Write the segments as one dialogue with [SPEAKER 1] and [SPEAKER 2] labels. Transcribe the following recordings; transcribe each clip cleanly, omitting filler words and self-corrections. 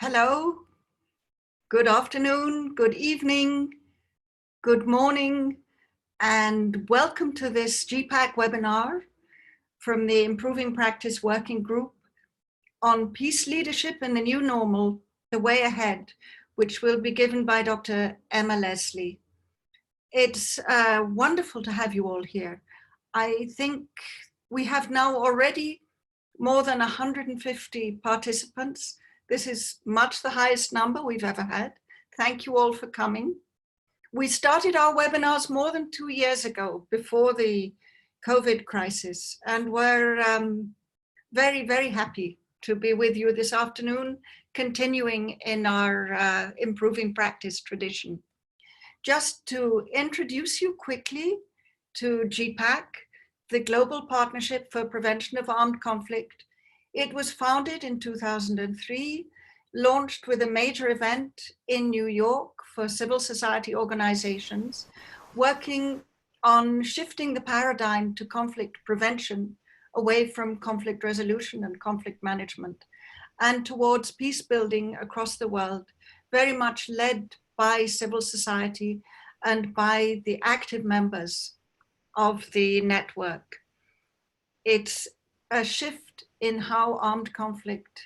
[SPEAKER 1] Hello, good afternoon, good evening, good morning, and welcome to this GPPAC webinar from the Improving Practice Working Group on Peace Leadership in the New Normal, The Way Ahead, which will be given by Dr. Emma Leslie. It's wonderful to have you all here. I think we have now already more than 150 participants. This is much the highest number we've ever had. Thank you all for coming. We started our webinars more than 2 years ago, before the COVID crisis, and we're very, very happy to be with you this afternoon, continuing in our improving practice tradition. Just to introduce you quickly to GPPAC, the Global Partnership for Prevention of Armed Conflict. It was founded in 2003, launched with a major event in New York for civil society organizations, working on shifting the paradigm to conflict prevention away from conflict resolution and conflict management, and towards peace building across the world, very much led by civil society and by the active members of the network. It's a shift in how armed conflict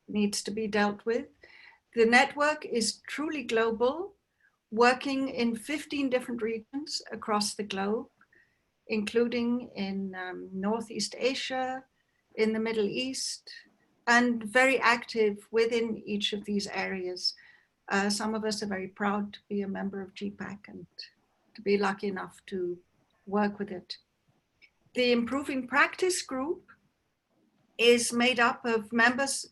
[SPEAKER 1] needs to be dealt with. The network is truly global, working in 15 different regions across the globe, including in Northeast Asia, in the Middle East, and very active within each of these areas. Some of us are very proud to be a member of GPPAC and to be lucky enough to work with it. The Improving Practice group is made up of members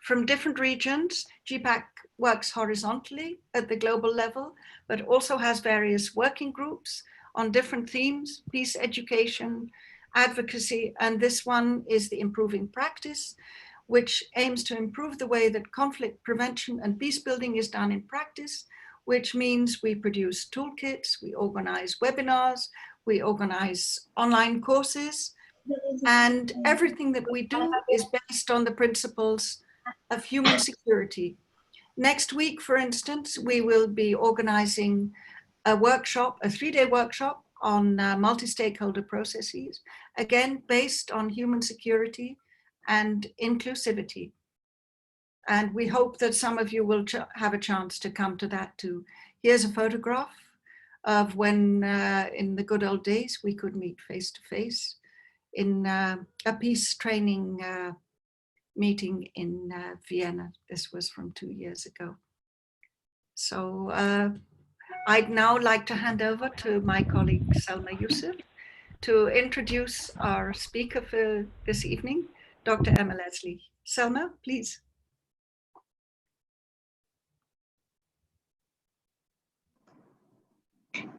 [SPEAKER 1] from different regions. GPPAC works horizontally at the global level, but also has various working groups on different themes: peace, education, advocacy, and this one is the Improving Practice, which aims to improve the way that conflict prevention and peace building is done in practice, which means we produce toolkits, we organize webinars, we organize online courses, and everything that we do is based on the principles of human security. Next week, for instance, we will be organizing a workshop, a 3-day workshop on multi-stakeholder processes, again, based on human security and inclusivity. And we hope that some of you will have a chance to come to that too. Here's a photograph of when in the good old days we could meet face to face in a peace training meeting in Vienna. This was from 2 years ago. So I'd now like to hand over to my colleague Selma Yusuf to introduce our speaker for this evening, Dr. Emma Leslie. Selma, please.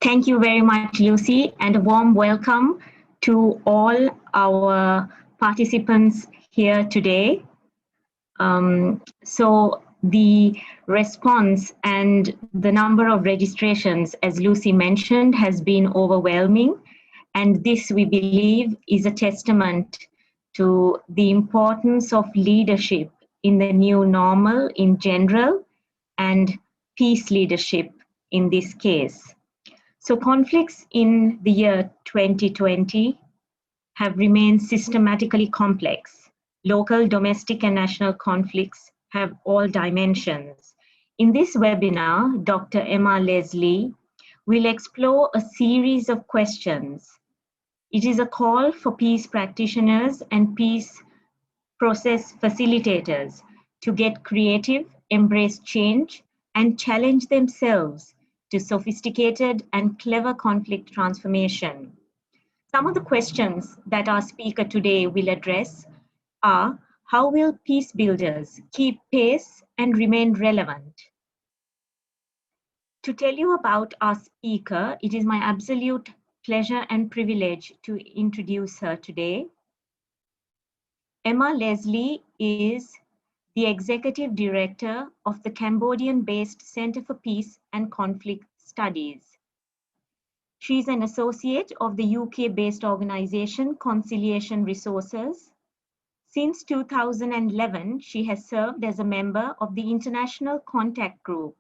[SPEAKER 2] Thank you very much, Lucy, and a warm welcome to all our participants here today. So the response and the number of registrations, as Lucy mentioned, has been overwhelming. And this, we believe, is a testament to the importance of leadership in the new normal in general and peace leadership in this case. So conflicts in the year 2020 have remained systematically complex. Local, domestic, and national conflicts have all dimensions. In this webinar, Dr. Emma Leslie will explore a series of questions. It is a call for peace practitioners and peace process facilitators to get creative, embrace change, and challenge themselves to sophisticated and clever conflict transformation. Some of the questions that our speaker today will address are: how will peace builders keep pace and remain relevant? To tell you about our speaker, it is my absolute pleasure and privilege to introduce her today. Emma Leslie is the Executive Director of the Cambodian-based Center for Peace and Conflict Studies. She is an associate of the UK-based organization CONSOLIDATION Resources, Since 2011, she has served as a member of the International Contact Group,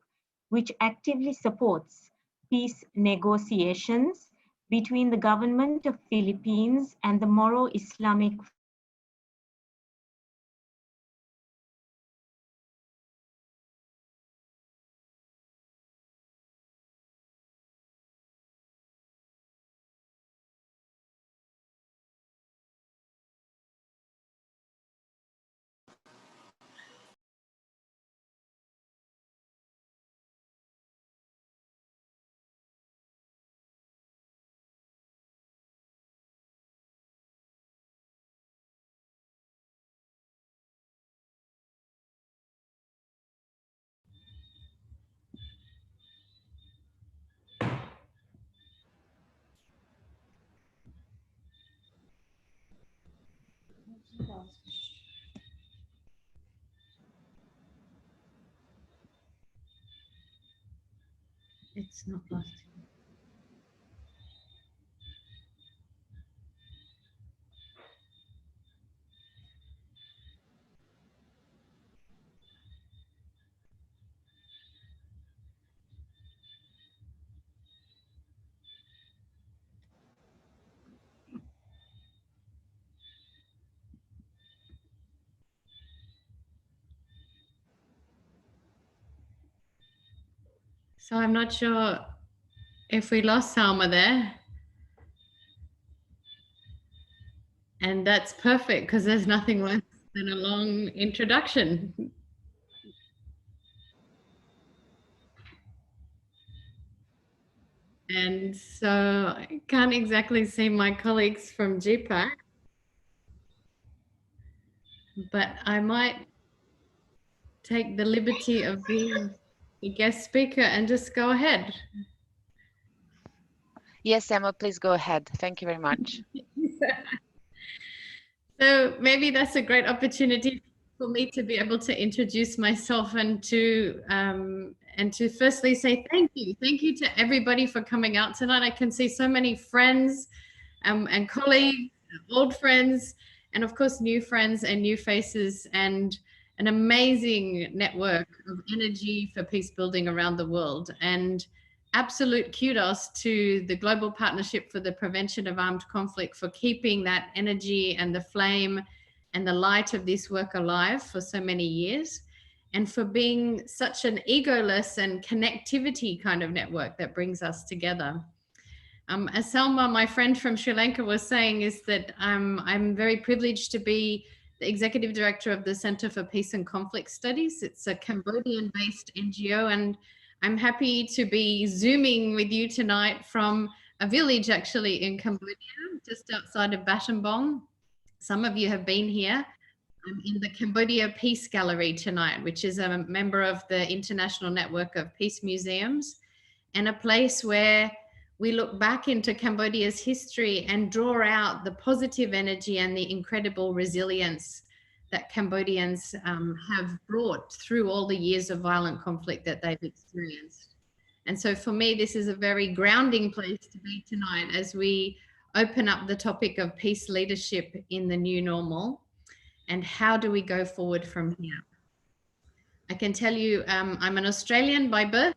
[SPEAKER 2] which actively supports peace negotiations between the government of Philippines and the Moro Islamic.
[SPEAKER 3] It's not lost. So I'm not sure if we lost Salma there. And that's perfect because there's nothing less than a long introduction. And so I can't exactly see my colleagues from GPPAC, but I might take the liberty of being the guest speaker and just go ahead.
[SPEAKER 4] Yes, Emma, please go ahead. Thank you very much.
[SPEAKER 3] So maybe that's a great opportunity for me to be able to introduce myself and to firstly say thank you to everybody for coming out tonight. I can see so many friends and colleagues, old friends, and of course new friends and new faces, and an amazing network of energy for peace building around the world. And absolute kudos to the Global Partnership for the Prevention of Armed Conflict for keeping that energy and the flame and the light of this work alive for so many years, and for being such an egoless and connectivity kind of network that brings us together. As Selma, my friend from Sri Lanka, was saying, is that I'm very privileged to be the executive director of the Center for Peace and Conflict Studies. It's a Cambodian-based NGO, and I'm happy to be Zooming with you tonight from a village actually in Cambodia, just outside of Battambang. Some of you have been here. I'm in the Cambodia Peace Gallery tonight, which is a member of the International Network of Peace Museums, and a place where we look back into Cambodia's history and draw out the positive energy and the incredible resilience that Cambodians have brought through all the years of violent conflict that they've experienced. And so for me, this is a very grounding place to be tonight as we open up the topic of peace leadership in the new normal, and how do we go forward from here. I can tell you, I'm an Australian by birth.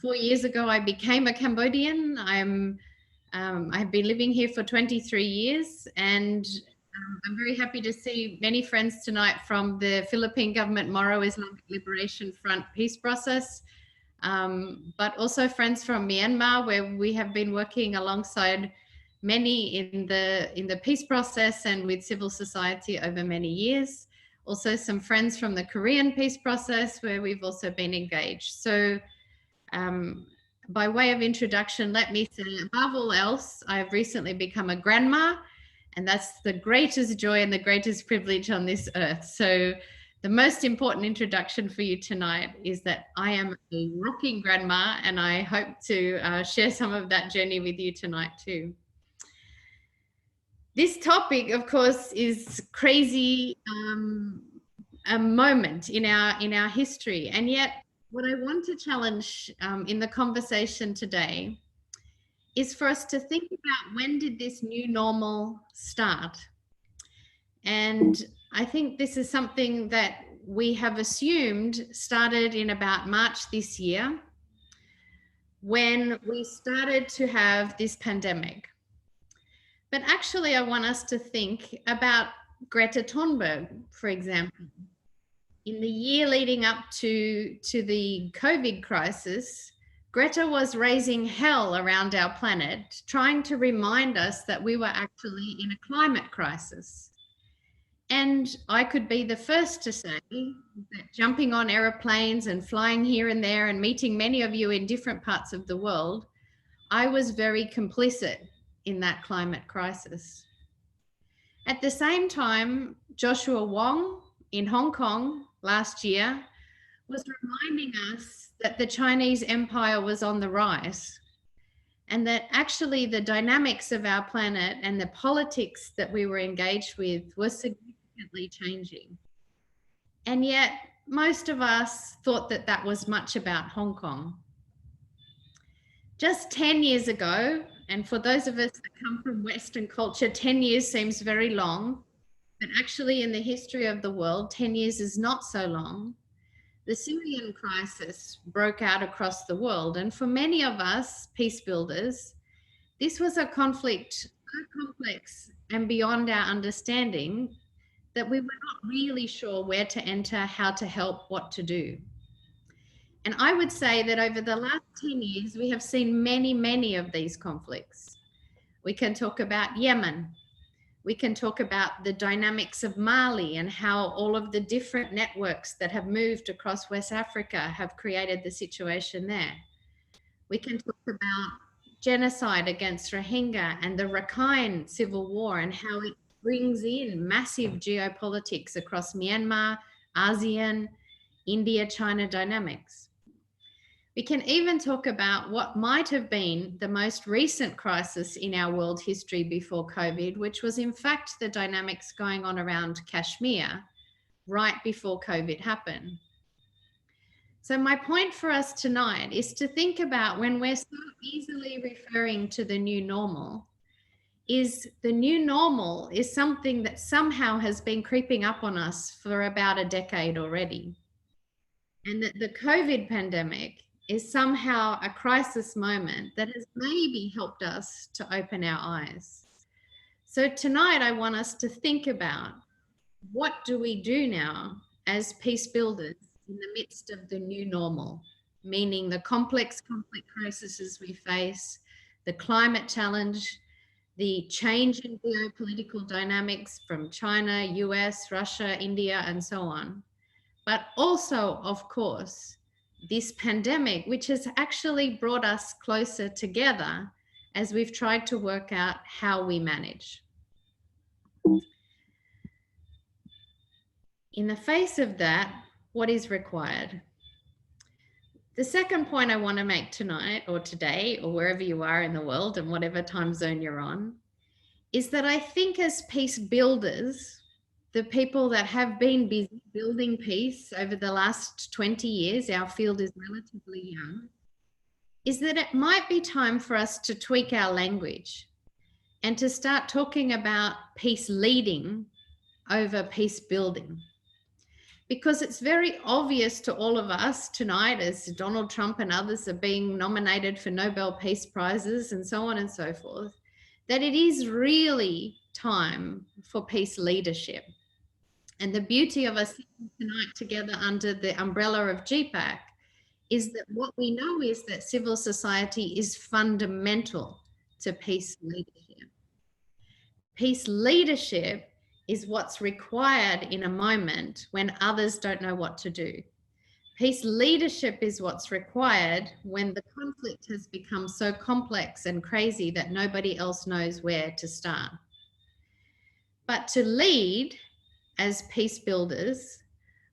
[SPEAKER 3] 4 years ago, I became a Cambodian. I've been living here for 23 years, and I'm very happy to see many friends tonight from the Philippine government Moro Islamic Liberation Front peace process, but also friends from Myanmar, where we have been working alongside many in the peace process and with civil society over many years. Also some friends from the Korean peace process, where we've also been engaged. So by way of introduction, let me say, above all else, I have recently become a grandma, and that's the greatest joy and the greatest privilege on this earth. So the most important introduction for you tonight is that I am a rocking grandma, and I hope to share some of that journey with you tonight too. This topic, of course, is crazy, a moment in our history, and yet what I want to challenge in the conversation today is for us to think about, when did this new normal start? And I think this is something that we have assumed started in about March this year, when we started to have this pandemic. But actually, I want us to think about Greta Thunberg, for example. In the year leading up to the COVID crisis, Greta was raising hell around our planet, trying to remind us that we were actually in a climate crisis. And I could be the first to say that jumping on aeroplanes and flying here and there and meeting many of you in different parts of the world, I was very complicit in that climate crisis. At the same time, Joshua Wong in Hong Kong last year was reminding us that the Chinese empire was on the rise, and that actually the dynamics of our planet and the politics that we were engaged with were significantly changing. And yet most of us thought that that was much about Hong Kong. Just 10 years ago, and for those of us that come from Western culture, 10 years seems very long, but actually in the history of the world, 10 years is not so long. The Syrian crisis broke out across the world. And for many of us, peace builders, this was a conflict so complex and beyond our understanding that we were not really sure where to enter, how to help, what to do. And I would say that over the last 10 years, we have seen many, many of these conflicts. We can talk about Yemen. We can talk about the dynamics of Mali and how all of the different networks that have moved across West Africa have created the situation there. We can talk about genocide against Rohingya and the Rakhine civil war and how it brings in massive geopolitics across Myanmar, ASEAN, India, China dynamics. We can even talk about what might have been the most recent crisis in our world history before COVID, which was in fact the dynamics going on around Kashmir right before COVID happened. So my point for us tonight is to think about, when we're so easily referring to the new normal, is the new normal is something that somehow has been creeping up on us for about a decade already. And that the COVID pandemic is somehow a crisis moment that has maybe helped us to open our eyes. So tonight I want us to think about, what do we do now as peace builders in the midst of the new normal, meaning the complex conflict crises we face, the climate challenge, the change in geopolitical dynamics from China, US, Russia, India, and so on. But also, of course, this pandemic, which has actually brought us closer together as we've tried to work out how we manage. In the face of that, what is required? The second point I want to make tonight or today or wherever you are in the world and whatever time zone you're on, is that I think as peace builders, the people that have been busy building peace over the last 20 years, our field is relatively young, is that it might be time for us to tweak our language and to start talking about peace leading over peace building. Because it's very obvious to all of us tonight, as Donald Trump and others are being nominated for Nobel Peace Prizes and so on and so forth, that it is really time for peace leadership. And the beauty of us sitting tonight together under the umbrella of GPPAC is that what we know is that civil society is fundamental to peace leadership. Peace leadership is what's required in a moment when others don't know what to do. Peace leadership is what's required when the conflict has become so complex and crazy that nobody else knows where to start. But to lead as peace builders,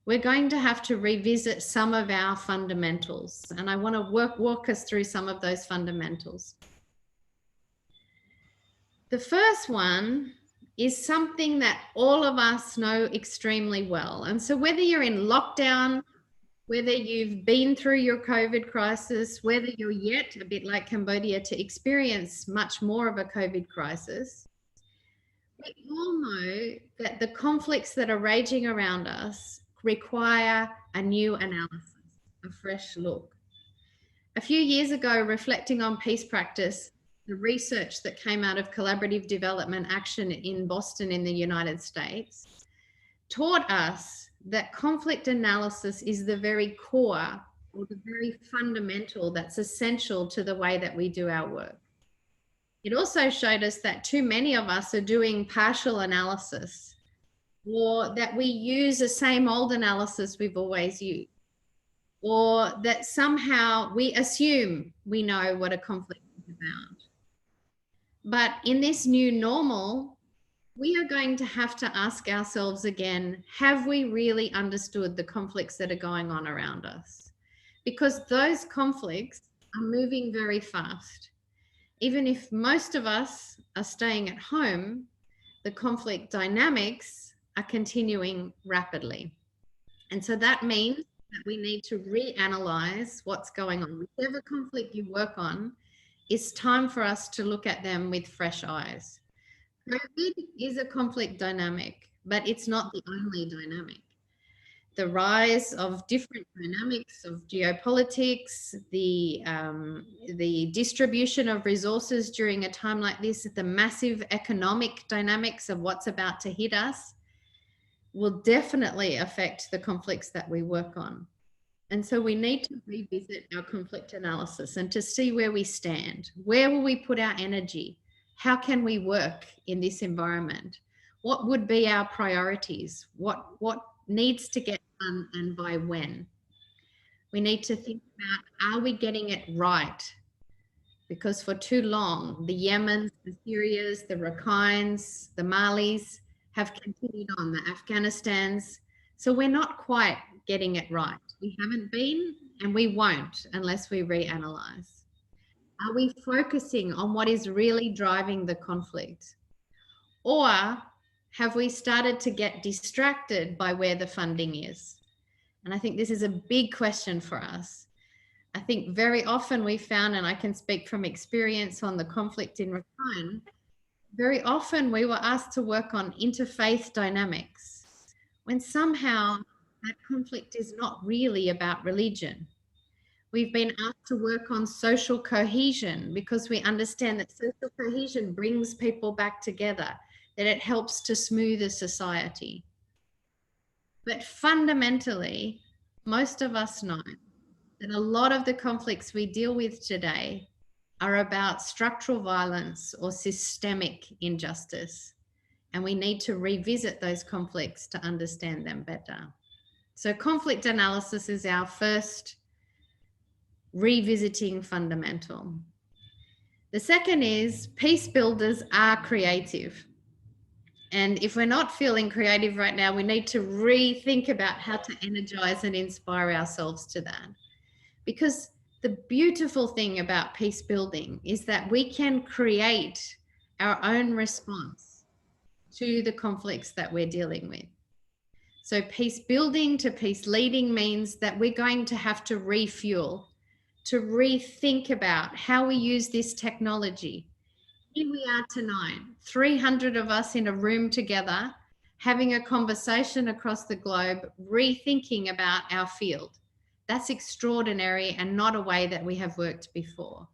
[SPEAKER 3] we're going to have to revisit some of our fundamentals. And I want to walk us through some of those fundamentals. The first one is something that all of us know extremely well. And so whether you're in lockdown, whether you've been through your COVID crisis, whether you're yet, a bit like Cambodia, to experience much more of a COVID crisis, we all know that the conflicts that are raging around us require a new analysis, a fresh look. A few years ago, reflecting on peace practice, the research that came out of collaborative development action in Boston in the United States taught us that conflict analysis is the very core or the very fundamental that's essential to the way that we do our work. It also showed us that too many of us are doing partial analysis, or that we use the same old analysis we've always used, or that somehow we assume we know what a conflict is about. But in this new normal, we are going to have to ask ourselves again, have we really understood the conflicts that are going on around us? Because those conflicts are moving very fast. Even if most of us are staying at home, the conflict dynamics are continuing rapidly. And so that means that we need to reanalyze what's going on. Whichever conflict you work on, it's time for us to look at them with fresh eyes. COVID is a conflict dynamic, but it's not the only dynamic. The rise of different dynamics of geopolitics, the distribution of resources during a time like this, the massive economic dynamics of what's about to hit us will definitely affect the conflicts that we work on. And so we need to revisit our conflict analysis and to see where we stand. Where will we put our energy? How can we work in this environment? What would be our priorities? What needs to get done and by when? We need to think about, are we getting it right? Because for too long, the Yemens, the Syrias, the Rakhines, the Malis have continued on, the Afghanistans. So we're not quite getting it right. We haven't been, and we won't unless we reanalyze. Are we focusing on what is really driving the conflict? Or have we started to get distracted by where the funding is? And I think this is a big question for us. I think very often we found, and I can speak from experience on the conflict in Rakhine, very often we were asked to work on interfaith dynamics when somehow that conflict is not really about religion. We've been asked to work on social cohesion because we understand that social cohesion brings people back together, that it helps to smooth a society. But fundamentally, most of us know that a lot of the conflicts we deal with today are about structural violence or systemic injustice. And we need to revisit those conflicts to understand them better. So conflict analysis is our first revisiting fundamental. The second is peace builders are creative. And if we're not feeling creative right now, we need to rethink about how to energize and inspire ourselves to that. Because the beautiful thing about peace building is that we can create our own response to the conflicts that we're dealing with. So peace building to peace leading means that we're going to have to refuel, to rethink about how we use this technology. Here we are tonight, 300 of us in a room together, having a conversation across the globe, rethinking about our field. That's extraordinary and not a way that we have worked before.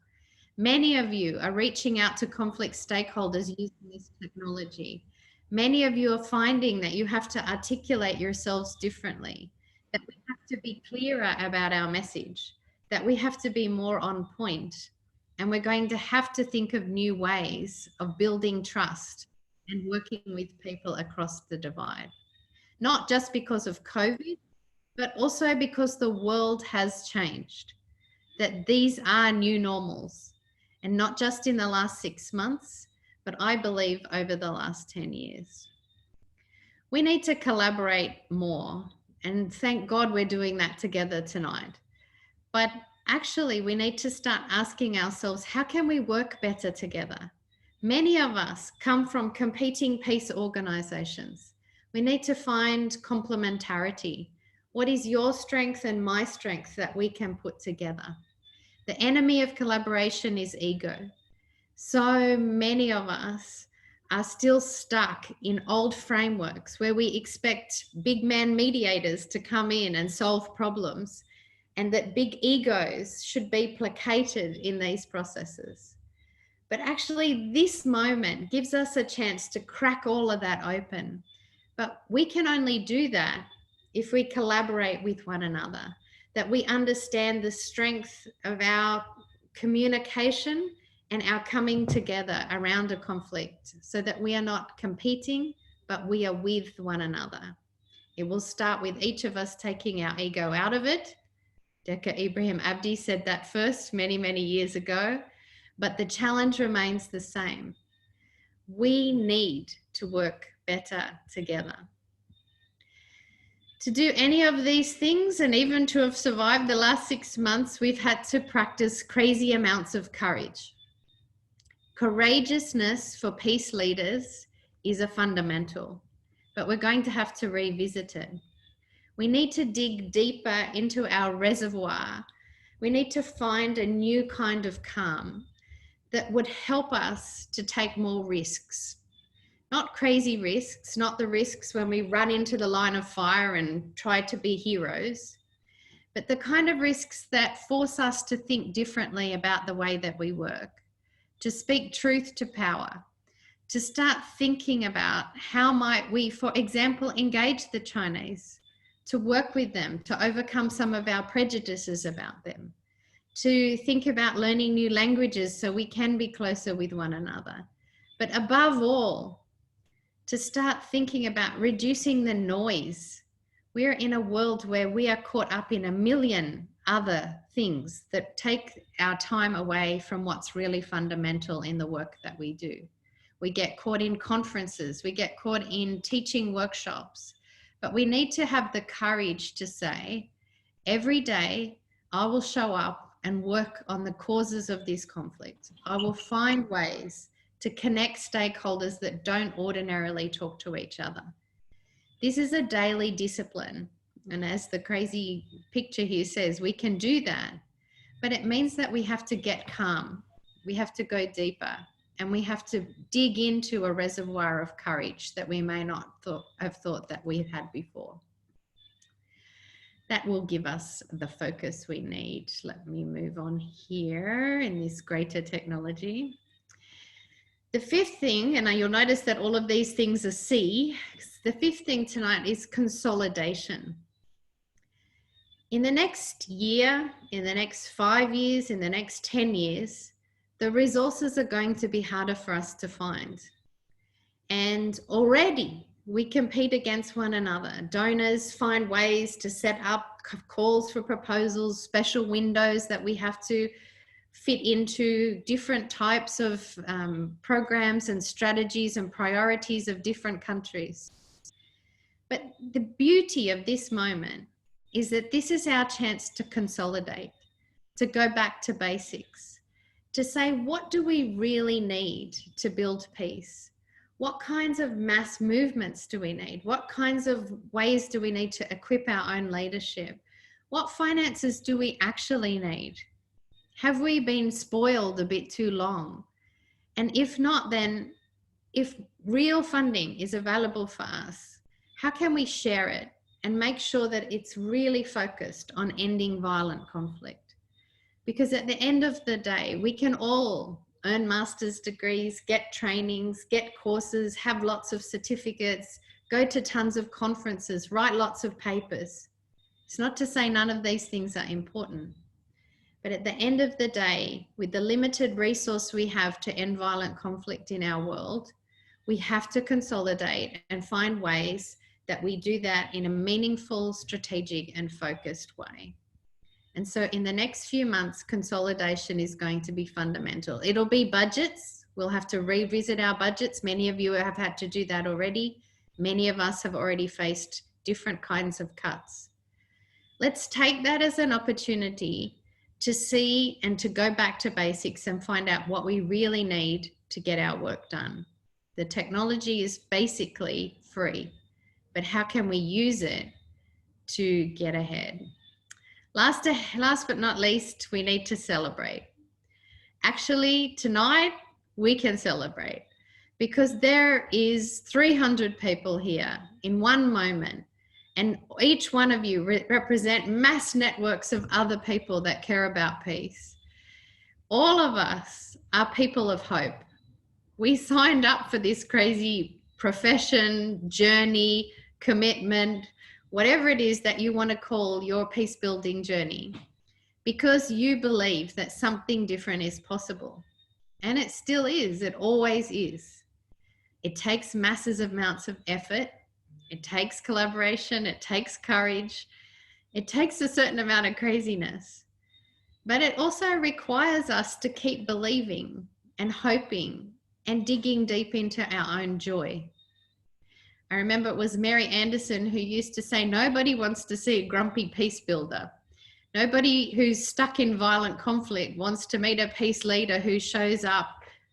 [SPEAKER 3] Many of you are reaching out to conflict stakeholders using this technology. Many of you are finding that you have to articulate yourselves differently, that we have to be clearer about our message, that we have to be more on point, and we're going to have to think of new ways of building trust and working with people across the divide. Not just because of COVID, but also because the world has changed, that these are new normals, and not just in the last 6 months, but I believe over the last 10 years. We need to collaborate more, and thank God we're doing that together tonight. But actually, we need to start asking ourselves, how can we work better together? Many of us come from competing peace organizations. We need to find complementarity. What is your strength and my strength that we can put together? The enemy of collaboration is ego. So many of us are still stuck in old frameworks where we expect big man mediators to come in and solve problems, and that big egos should be placated in these processes. But actually, this moment gives us a chance to crack all of that open. But we can only do that if we collaborate with one another, that we understand the strength of our communication and our coming together around a conflict, so that we are not competing, but we are with one another. It will start with each of us taking our ego out of it. Dr. Ibrahim Abdi said that first many, many years ago, but the challenge remains the same. We need to work better together. To do any of these things, and even to have survived the last 6 months, we've had to practice crazy amounts of courage. Courageousness for peace leaders is a fundamental, but we're going to have to revisit it. We need to dig deeper into our reservoir. We need to find a new kind of calm that would help us to take more risks. Not crazy risks, not the risks when we run into the line of fire and try to be heroes, but the kind of risks that force us to think differently about the way that we work, to speak truth to power, to start thinking about how might we, for example, engage the Chinese, to work with them, to overcome some of our prejudices about them, to think about learning new languages so we can be closer with one another. But above all, to start thinking about reducing the noise. We're in a world where we are caught up in a million other things that take our time away from what's really fundamental in the work that we do. We get caught in conferences, we get caught in teaching workshops, but we need to have the courage to say, every day I will show up and work on the causes of this conflict. I will find ways to connect stakeholders that don't ordinarily talk to each other. This is a daily discipline. And as the crazy picture here says, we can do that, but it means that we have to get calm. We have to go deeper, and we have to dig into a reservoir of courage that we may not have thought that we had before. That will give us the focus we need. Let me move on here in this greater technology. The fifth thing, and you'll notice that all of these things are C, the fifth thing tonight is consolidation. In the next year, in the next 5 years, in the next 10 years, the resources are going to be harder for us to find. And already we compete against one another. Donors find ways to set up calls for proposals, special windows that we have to fit into different types of programs and strategies and priorities of different countries. But the beauty of this moment is that this is our chance to consolidate, to go back to basics, to say, what do we really need to build peace? What kinds of mass movements do we need? What kinds of ways do we need to equip our own leadership? What finances do we actually need? Have we been spoiled a bit too long? And if not, then if real funding is available for us, how can we share it and make sure that it's really focused on ending violent conflict? Because at the end of the day, we can all earn master's degrees, get trainings, get courses, have lots of certificates, go to tons of conferences, write lots of papers. It's not to say none of these things are important. But at the end of the day, with the limited resource we have to end violent conflict in our world, we have to consolidate and find ways that we do that in a meaningful, strategic, and focused way. And so in the next few months, consolidation is going to be fundamental. It'll be budgets. We'll have to revisit our budgets. Many of you have had to do that already. Many of us have already faced different kinds of cuts. Let's take that as an opportunity to see and to go back to basics and find out what we really need to get our work done. The technology is basically free, but how can we use it to get ahead? Last but not least, we need to celebrate. Actually, tonight we can celebrate. because there is 300 people here in one moment, and each one of you represent mass networks of other people that care about peace. All of us are people of hope. We signed up for this crazy profession, journey, commitment, whatever it is that you want to call your peace building journey, because you believe that something different is possible. And it still is, it always is. It takes massive amounts of effort. It takes collaboration. It takes courage. It takes a certain amount of craziness. But it also requires us to keep believing and hoping and digging deep into our own joy. I remember it was Mary Anderson who used to say, nobody wants to see a grumpy peace builder. Nobody who's stuck in violent conflict wants to meet a peace leader who shows up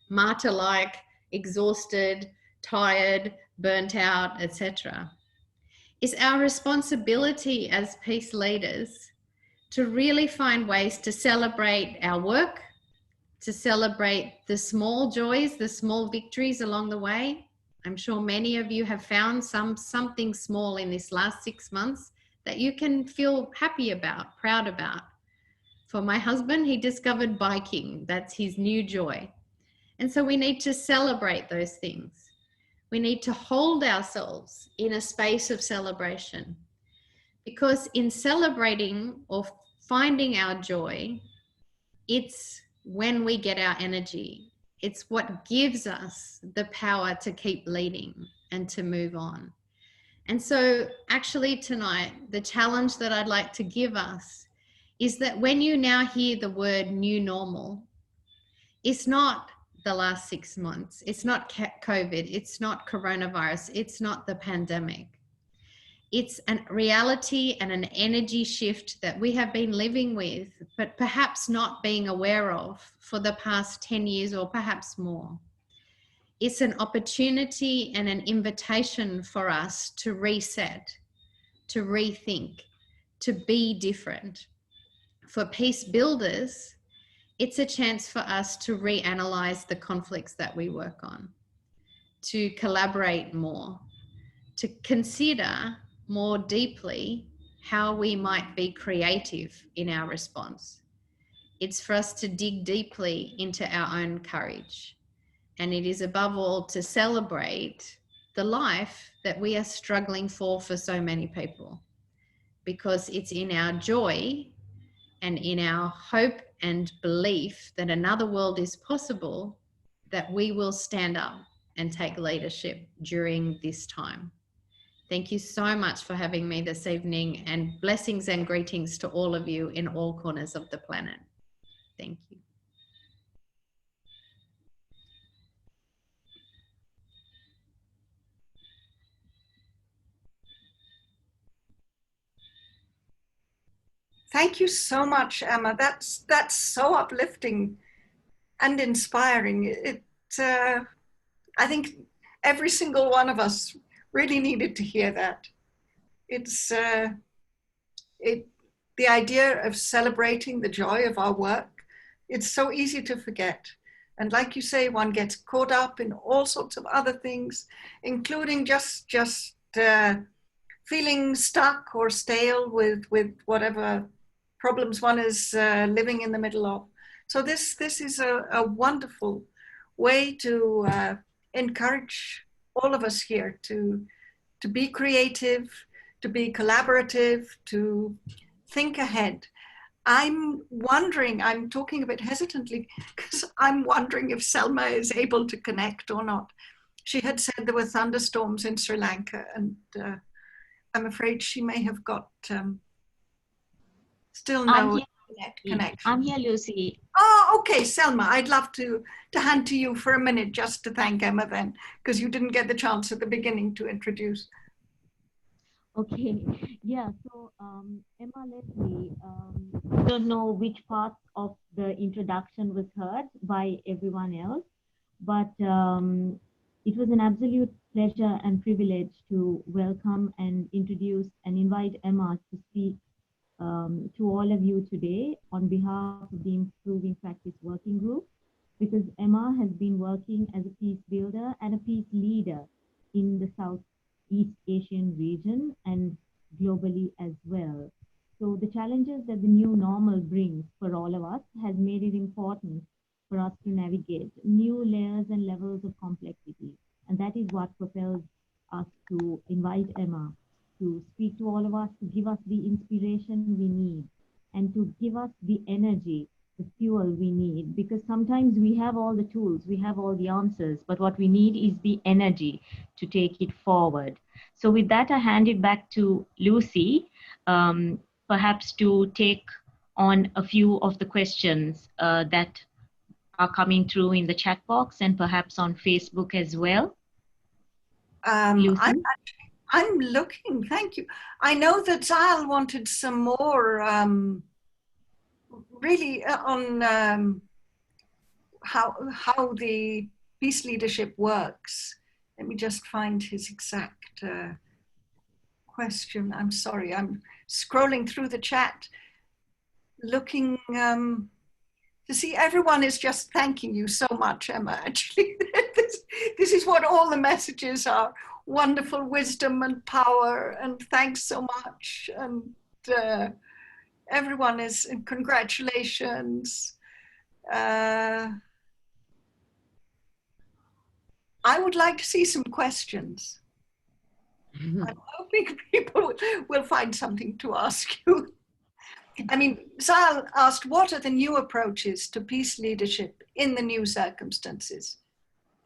[SPEAKER 3] martyr-like, exhausted, tired, burnt out, etc. It's our responsibility as peace leaders to really find ways to celebrate our work, to celebrate the small joys, the small victories along the way. I'm sure many of you have found something small in this last 6 months that you can feel happy about, proud about. For my husband, he discovered biking. That's his new joy. And so we need to celebrate those things. We need to hold ourselves in a space of celebration, because in celebrating or finding our joy, it's when we get our energy. It's what gives us the power to keep leading and to move on. And so actually tonight, the challenge that I'd like to give us is that when you now hear the word new normal, it's not the last 6 months. It's not COVID. It's not coronavirus. It's not the pandemic. It's a reality and an energy shift that we have been living with, but perhaps not being aware of for the past 10 years or perhaps more. It's an opportunity and an invitation for us to reset, to rethink, to be different. For peace builders, it's a chance for us to reanalyze the conflicts that we work on, to collaborate more, to consider more deeply how we might be creative in our response. It's for us to dig deeply into our own courage. And it is above all to celebrate the life that we are struggling for so many people, because it's in our joy and in our hope and belief that another world is possible that we will stand up and take leadership during this time. Thank you so much for having me this evening, and blessings and greetings to all of you in all corners of the planet. Thank you.
[SPEAKER 1] Thank you so much, Emma. That's so uplifting and inspiring. I think every single one of us really needed to hear that. It's the idea of celebrating the joy of our work. It's so easy to forget. And like you say, one gets caught up in all sorts of other things, including just feeling stuck or stale with whatever problems one is living in the middle of. So this is a wonderful way to encourage all of us here to be creative, to be collaborative, to think ahead. I'm wondering, I'm talking a bit hesitantly because I'm wondering if Selma is able to connect or not. She had said there were thunderstorms in Sri Lanka, and I'm afraid she may have got still no connection.
[SPEAKER 2] I'm here, Lucy.
[SPEAKER 1] Oh, okay, Selma, I'd love to hand to you for a minute just to thank Emma then, because you didn't get the chance at the beginning to introduce.
[SPEAKER 2] Okay, yeah, so Emma Leslie, I don't know which part of the introduction was heard by everyone else, but it was an absolute pleasure and privilege to welcome and introduce and invite Emma to speak to all of you today on behalf of the Improving Practice Working Group. because Emma has been working as a peace builder and a peace leader in the Southeast Asian region and globally as well. So the challenges that the new normal brings for all of us has made it important for us to navigate new layers and levels of complexity. And that is what propels us to invite Emma to speak to all of us, to give us the inspiration we need, and to give us the energy, the fuel we need. Because sometimes we have all the tools, we have all the answers, but what we need is the energy to take it forward. So with that, I hand it back to Lucy, perhaps to take on a few of the questions that are coming through in the chat box and perhaps on Facebook as well. Lucy?
[SPEAKER 1] I'm looking, thank you. I know that Zal wanted some more really on how the peace leadership works. Let me just find his exact question. I'm sorry, I'm scrolling through the chat, looking to see everyone is just thanking you so much, Emma. Actually, this is what all the messages are. Wonderful wisdom and power, and thanks so much. And everyone is, congratulations. I would like to see some questions. I'm hoping people will find something to ask you. I mean, Zal asked, what are the new approaches to peace leadership in the new circumstances?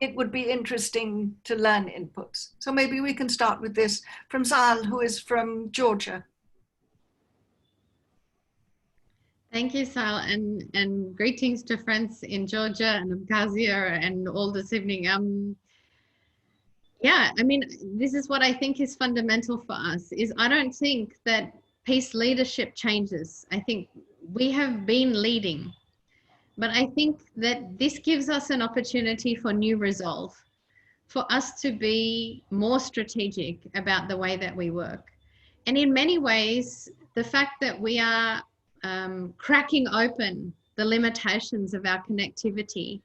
[SPEAKER 1] It would be interesting to learn inputs. So maybe we can start with this from Zal, who is from Georgia.
[SPEAKER 3] Thank you, Sal, and greetings to friends in Georgia and Abkhazia and all this evening. Yeah, I mean, this is what I think is fundamental for us, is I don't think that peace leadership changes. I think we have been leading, but I think that this gives us an opportunity for new resolve, for us to be more strategic about the way that we work. And in many ways, the fact that we are cracking open the limitations of our connectivity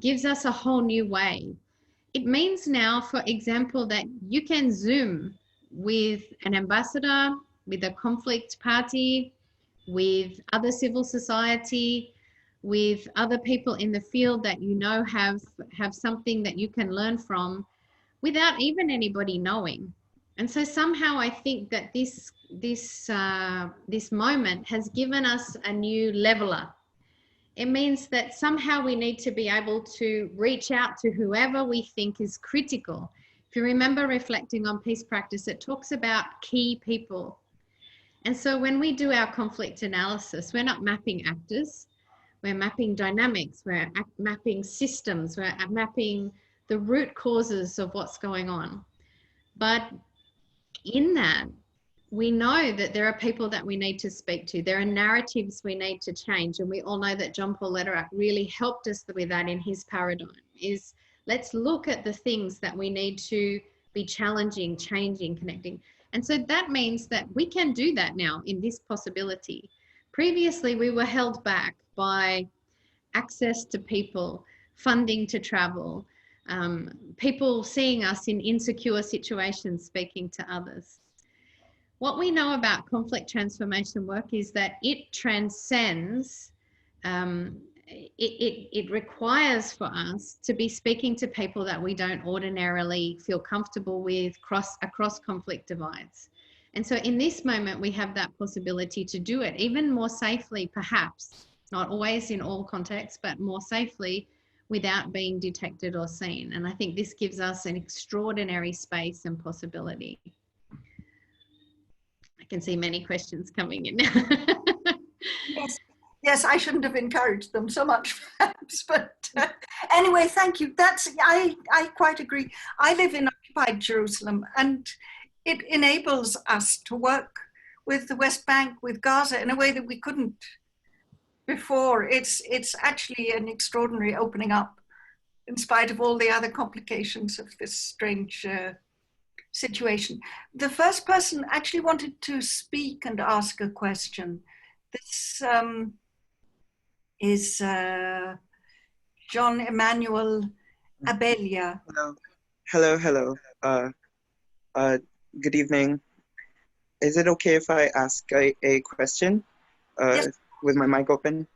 [SPEAKER 3] gives us a whole new way. It means now, for example, that you can Zoom with an ambassador, with a conflict party, with other civil society, with other people in the field that you know have something that you can learn from without even anybody knowing. And so somehow I think that this moment has given us a new leveler. It means that somehow we need to be able to reach out to whoever we think is critical. If you remember reflecting on peace practice, it talks about key people. And so when we do our conflict analysis, we're not mapping actors, we're mapping dynamics, we're mapping systems, we're mapping the root causes of what's going on. But in that, we know that there are people that we need to speak to. There are narratives we need to change. And we all know that John Paul Lederach really helped us with that in his paradigm, is let's look at the things that we need to be challenging, changing, connecting. And so that means that we can do that now in this possibility. Previously, we were held back by access to people, funding to travel, people seeing us in insecure situations, speaking to others. What we know about conflict transformation work is that it transcends, it requires for us to be speaking to people that we don't ordinarily feel comfortable with across conflict divides. And so in this moment, we have that possibility to do it even more safely, perhaps, not always in all contexts, but more safely without being detected or seen. And I think this gives us an extraordinary space and possibility. I can see many questions coming in.
[SPEAKER 1] Yes, I shouldn't have encouraged them so much, perhaps, but anyway, thank you. I quite agree. I live in occupied Jerusalem, and it enables us to work with the West Bank, with Gaza, in a way that we couldn't before. It's actually an extraordinary opening up, in spite of all the other complications of this strange situation. The first person actually wanted to speak and ask a question. This is John Emmanuel Abelia.
[SPEAKER 5] Hello. Good evening. Is it okay if I ask a question
[SPEAKER 1] Yes.
[SPEAKER 5] with my mic open?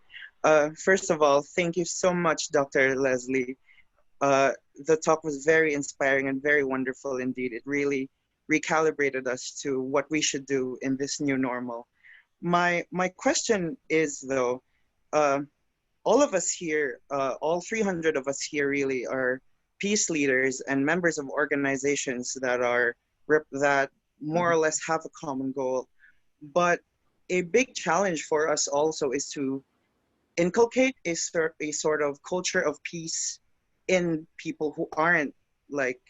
[SPEAKER 5] First of all, thank you so much, Dr. Leslie. The talk was very inspiring and very wonderful indeed. It really recalibrated us to what we should do in this new normal. My question is though, all of us here, all 300 of us here really are peace leaders and members of organizations that more or less have a common goal. But a big challenge for us also is to inculcate a sort of culture of peace in people who aren't like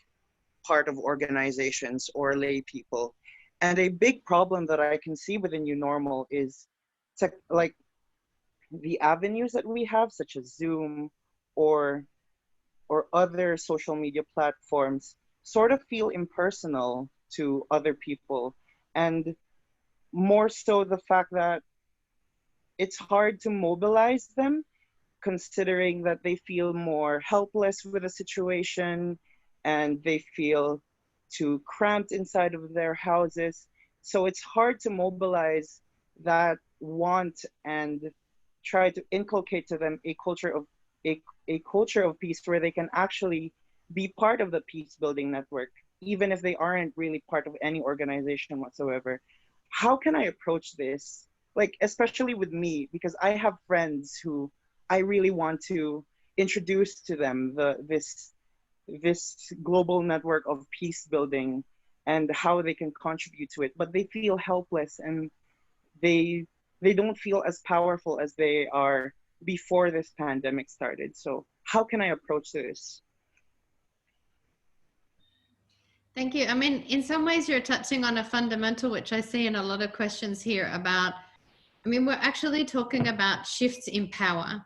[SPEAKER 5] part of organizations or lay people. And a big problem that I can see with the new normal is like the avenues that we have, such as Zoom or other social media platforms, sort of feel impersonal to other people. And more so the fact that it's hard to mobilize them, considering that they feel more helpless with the situation and they feel too cramped inside of their houses. So it's hard to mobilize that want and try to inculcate to them a culture of peace where they can actually be part of the peace building network, even if they aren't really part of any organization whatsoever. How can I approach this? Like, especially with me, because I have friends who I really want to introduce to them this global network of peace building and how they can contribute to it, but they feel helpless and they don't feel as powerful as they are before this pandemic started. So how can I approach this?
[SPEAKER 3] Thank you. I mean, in some ways you're touching on a fundamental, which I see in a lot of questions here about, I mean, we're actually talking about shifts in power.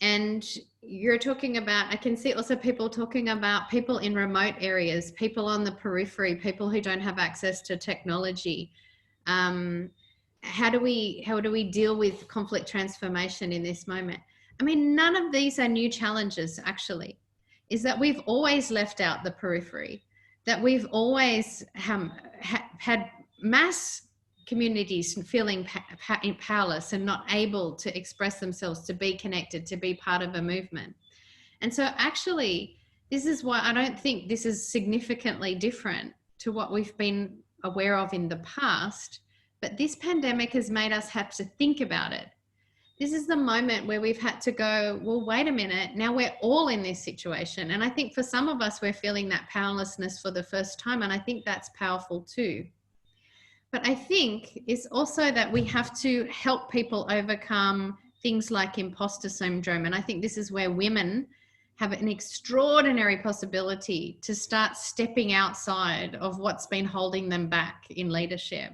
[SPEAKER 3] And you're talking about, I can see also people talking about people in remote areas, people on the periphery, people who don't have access to technology. How do we deal with conflict transformation in this moment? I mean, none of these are new challenges, actually. Is that we've always left out the periphery, that we've always had mass communities feeling powerless and not able to express themselves, to be connected, to be part of a movement. And so actually, this is why I don't think this is significantly different to what we've been aware of in the past, but this pandemic has made us have to think about it. This is the moment where we've had to go, well, wait a minute, now we're all in this situation. And I think for some of us, we're feeling that powerlessness for the first time. And I think that's powerful too. But I think it's also that we have to help people overcome things like imposter syndrome. And I think this is where women have an extraordinary possibility to start stepping outside of what's been holding them back in leadership.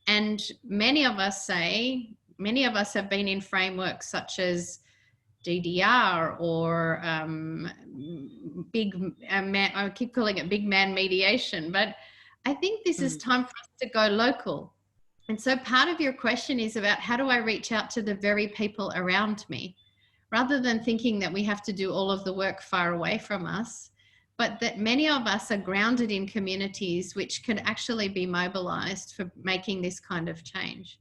[SPEAKER 3] And many of us have been in frameworks such as DDR or I keep calling it big man mediation, but I think this is time for us to go local. And so part of your question is about how do I reach out to the very people around me, rather than thinking that we have to do all of the work far away from us, but that many of us are grounded in communities which can actually be mobilized for making this kind of change.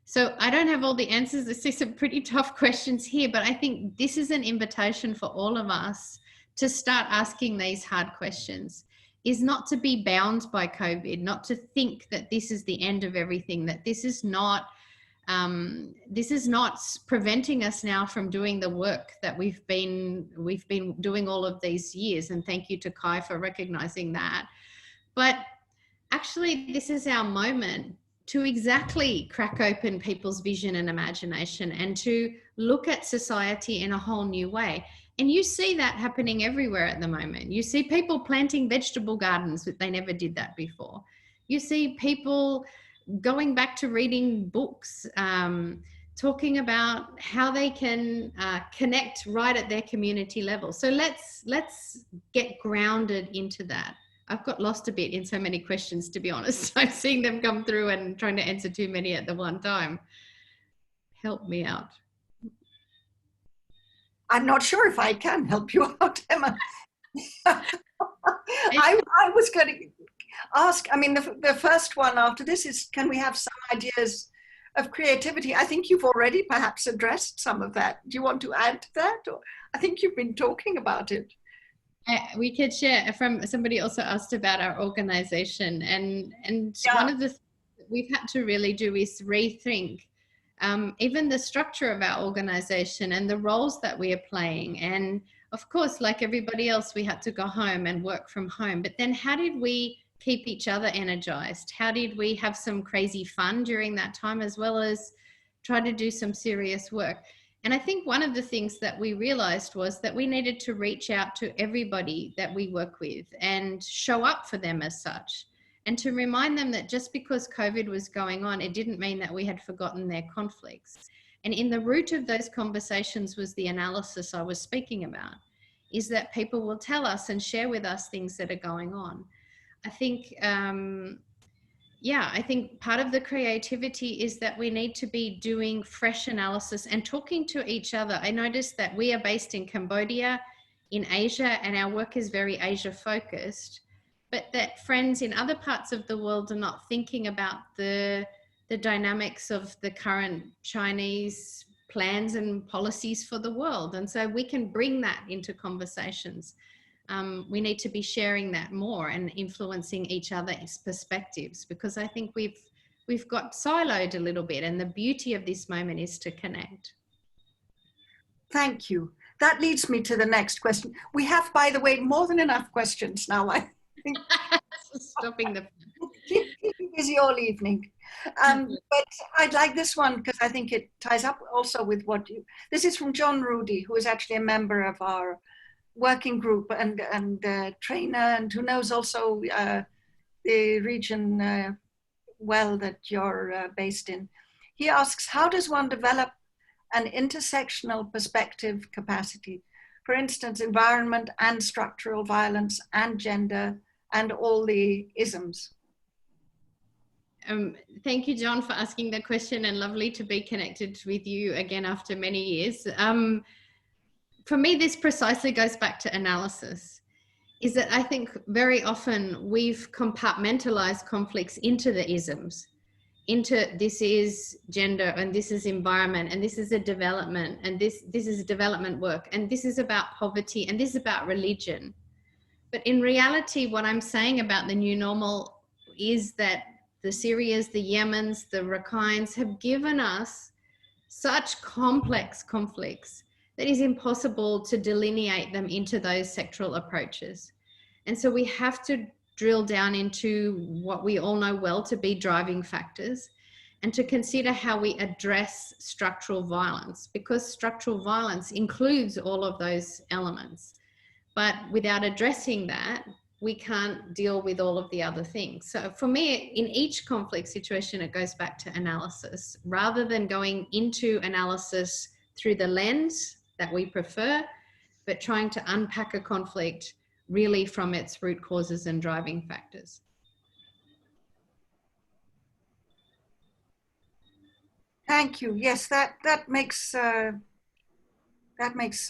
[SPEAKER 3] So I don't have all the answers. I see some pretty tough questions here, but I think this is an invitation for all of us to start asking these hard questions, is not to be bound by COVID, not to think that this is the end of everything, that this is not preventing us now from doing the work that we've been doing all of these years. And thank you to Kai for recognizing that. But actually, this is our moment to exactly crack open people's vision and imagination and to look at society in a whole new way. And you see that happening everywhere at the moment. You see people planting vegetable gardens, but they never did that before. You see people going back to reading books, talking about how they can connect right at their community level. So let's get grounded into that. I've got lost a bit in so many questions, to be honest. I'm seeing them come through and trying to answer too many at the one time. Help me out.
[SPEAKER 1] I'm not sure if I can help you out, Emma. I was going to ask, I mean, the first one after this is, can we have some ideas of creativity? I think you've already perhaps addressed some of that. Do you want to add to that? Or I think you've been talking about it.
[SPEAKER 3] We could share from somebody also asked about our organization, and
[SPEAKER 1] Yeah.
[SPEAKER 3] one of the things that we've had to really do is rethink even the structure of our organization and the roles that we are playing. And of course, like everybody else, we had to go home and work from home. But then how did we keep each other energized? How did we have some crazy fun during that time, as well as try to do some serious work? And I think one of the things that we realized was that we needed to reach out to everybody that we work with and show up for them as such. And to remind them that just because COVID was going on, it didn't mean that we had forgotten their conflicts. And in the root of those conversations was the analysis I was speaking about, is that people will tell us and share with us things that are going on. I think, I think part of the creativity is that we need to be doing fresh analysis and talking to each other. I noticed that we are based in Cambodia, in Asia, and our work is very Asia focused, but that friends in other parts of the world are not thinking about the dynamics of the current Chinese plans and policies for the world. And so we can bring that into conversations. We need to be sharing that more and influencing each other's perspectives, because I think we've got siloed a little bit, and the beauty of this moment is to connect.
[SPEAKER 1] Thank you. That leads me to the next question. We have, by the way, more than enough questions now, I think.
[SPEAKER 3] Stopping the
[SPEAKER 1] keep you busy all evening. But I'd like this one because I think it ties up also with what you, this is from John Rudy, who is actually a member of our working group and trainer, and who knows also the region well that you're based in. He asks, how does one develop an intersectional perspective capacity? For instance, environment and structural violence and gender and all the isms.
[SPEAKER 3] Thank you, John, for asking that question, and lovely to be connected with you again after many years. For me, this precisely goes back to analysis, is that I think very often we've compartmentalized conflicts into the isms, into this is gender and this is environment and this is a development and this is development work and this is about poverty and this is about religion. But in reality, what I'm saying about the new normal is that the Syrias, the Yemens, the Rakhines have given us such complex conflicts that it is impossible to delineate them into those sectoral approaches. And so we have to drill down into what we all know well to be driving factors, and to consider how we address structural violence, because structural violence includes all of those elements. But without addressing that, we can't deal with all of the other things. So for me, in each conflict situation, it goes back to analysis, rather than going into analysis through the lens that we prefer, but trying to unpack a conflict really from its root causes and driving factors.
[SPEAKER 1] Thank you. Yes, that makes so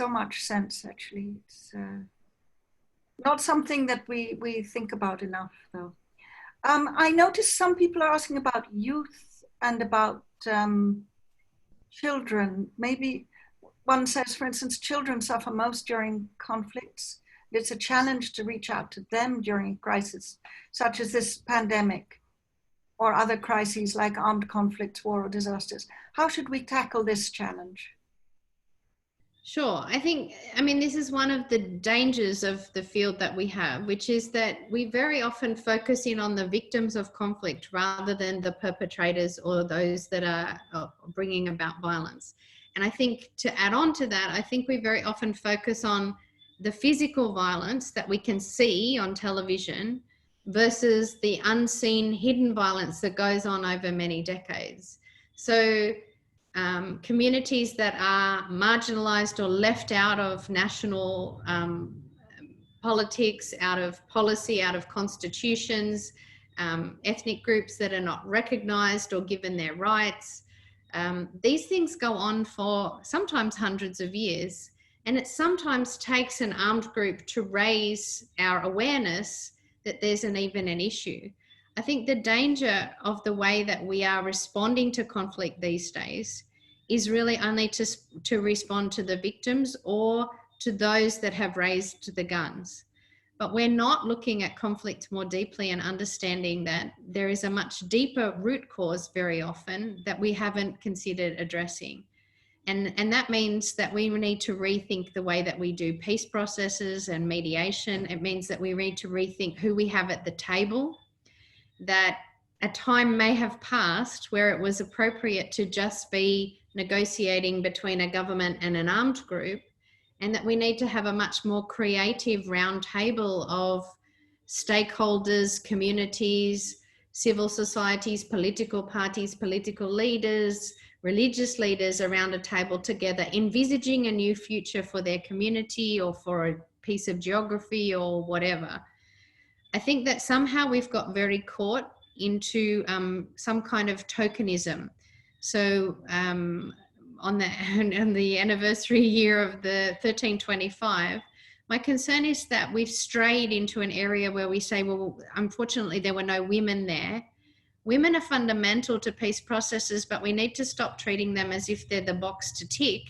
[SPEAKER 1] much sense. Actually, it's not something that we think about enough, though. I noticed some people are asking about youth and about children. Maybe one says, for instance, children suffer most during conflicts. It's a challenge to reach out to them during crises, such as this pandemic or other crises like armed conflicts, war, or disasters. How should we tackle this challenge?
[SPEAKER 3] Sure. I mean, this is one of the dangers of the field that we have, which is that we very often focus in on the victims of conflict rather than the perpetrators or those that are bringing about violence. And I think to add on to that, I think we very often focus on the physical violence that we can see on television versus the unseen hidden violence that goes on over many decades. So communities that are marginalized or left out of national politics, out of policy, out of constitutions, ethnic groups that are not recognized or given their rights. These things go on for sometimes hundreds of years. And it sometimes takes an armed group to raise our awareness that there's even an issue. I think the danger of the way that we are responding to conflict these days is really only to respond to the victims or to those that have raised the guns. But we're not looking at conflict more deeply and understanding that there is a much deeper root cause very often that we haven't considered addressing. And that means that we need to rethink the way that we do peace processes and mediation. It means that we need to rethink who we have at the table, that a time may have passed where it was appropriate to just be negotiating between a government and an armed group, and that we need to have a much more creative round table of stakeholders, communities, civil societies, political parties, political leaders, religious leaders around a table together, envisaging a new future for their community or for a piece of geography or whatever. I think that somehow we've got very caught into some kind of tokenism. So on the anniversary year of the 1325, my concern is that we've strayed into an area where we say, well, unfortunately, there were no women there. Women are fundamental to peace processes, but we need to stop treating them as if they're the box to tick,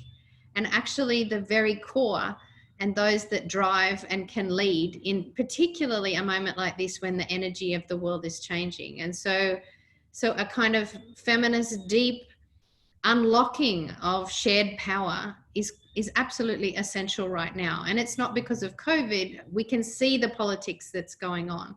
[SPEAKER 3] and actually the very core and those that drive and can lead in particularly a moment like this when the energy of the world is changing. And so a kind of feminist deep unlocking of shared power is absolutely essential right now. And it's not because of COVID. We can see the politics that's going on.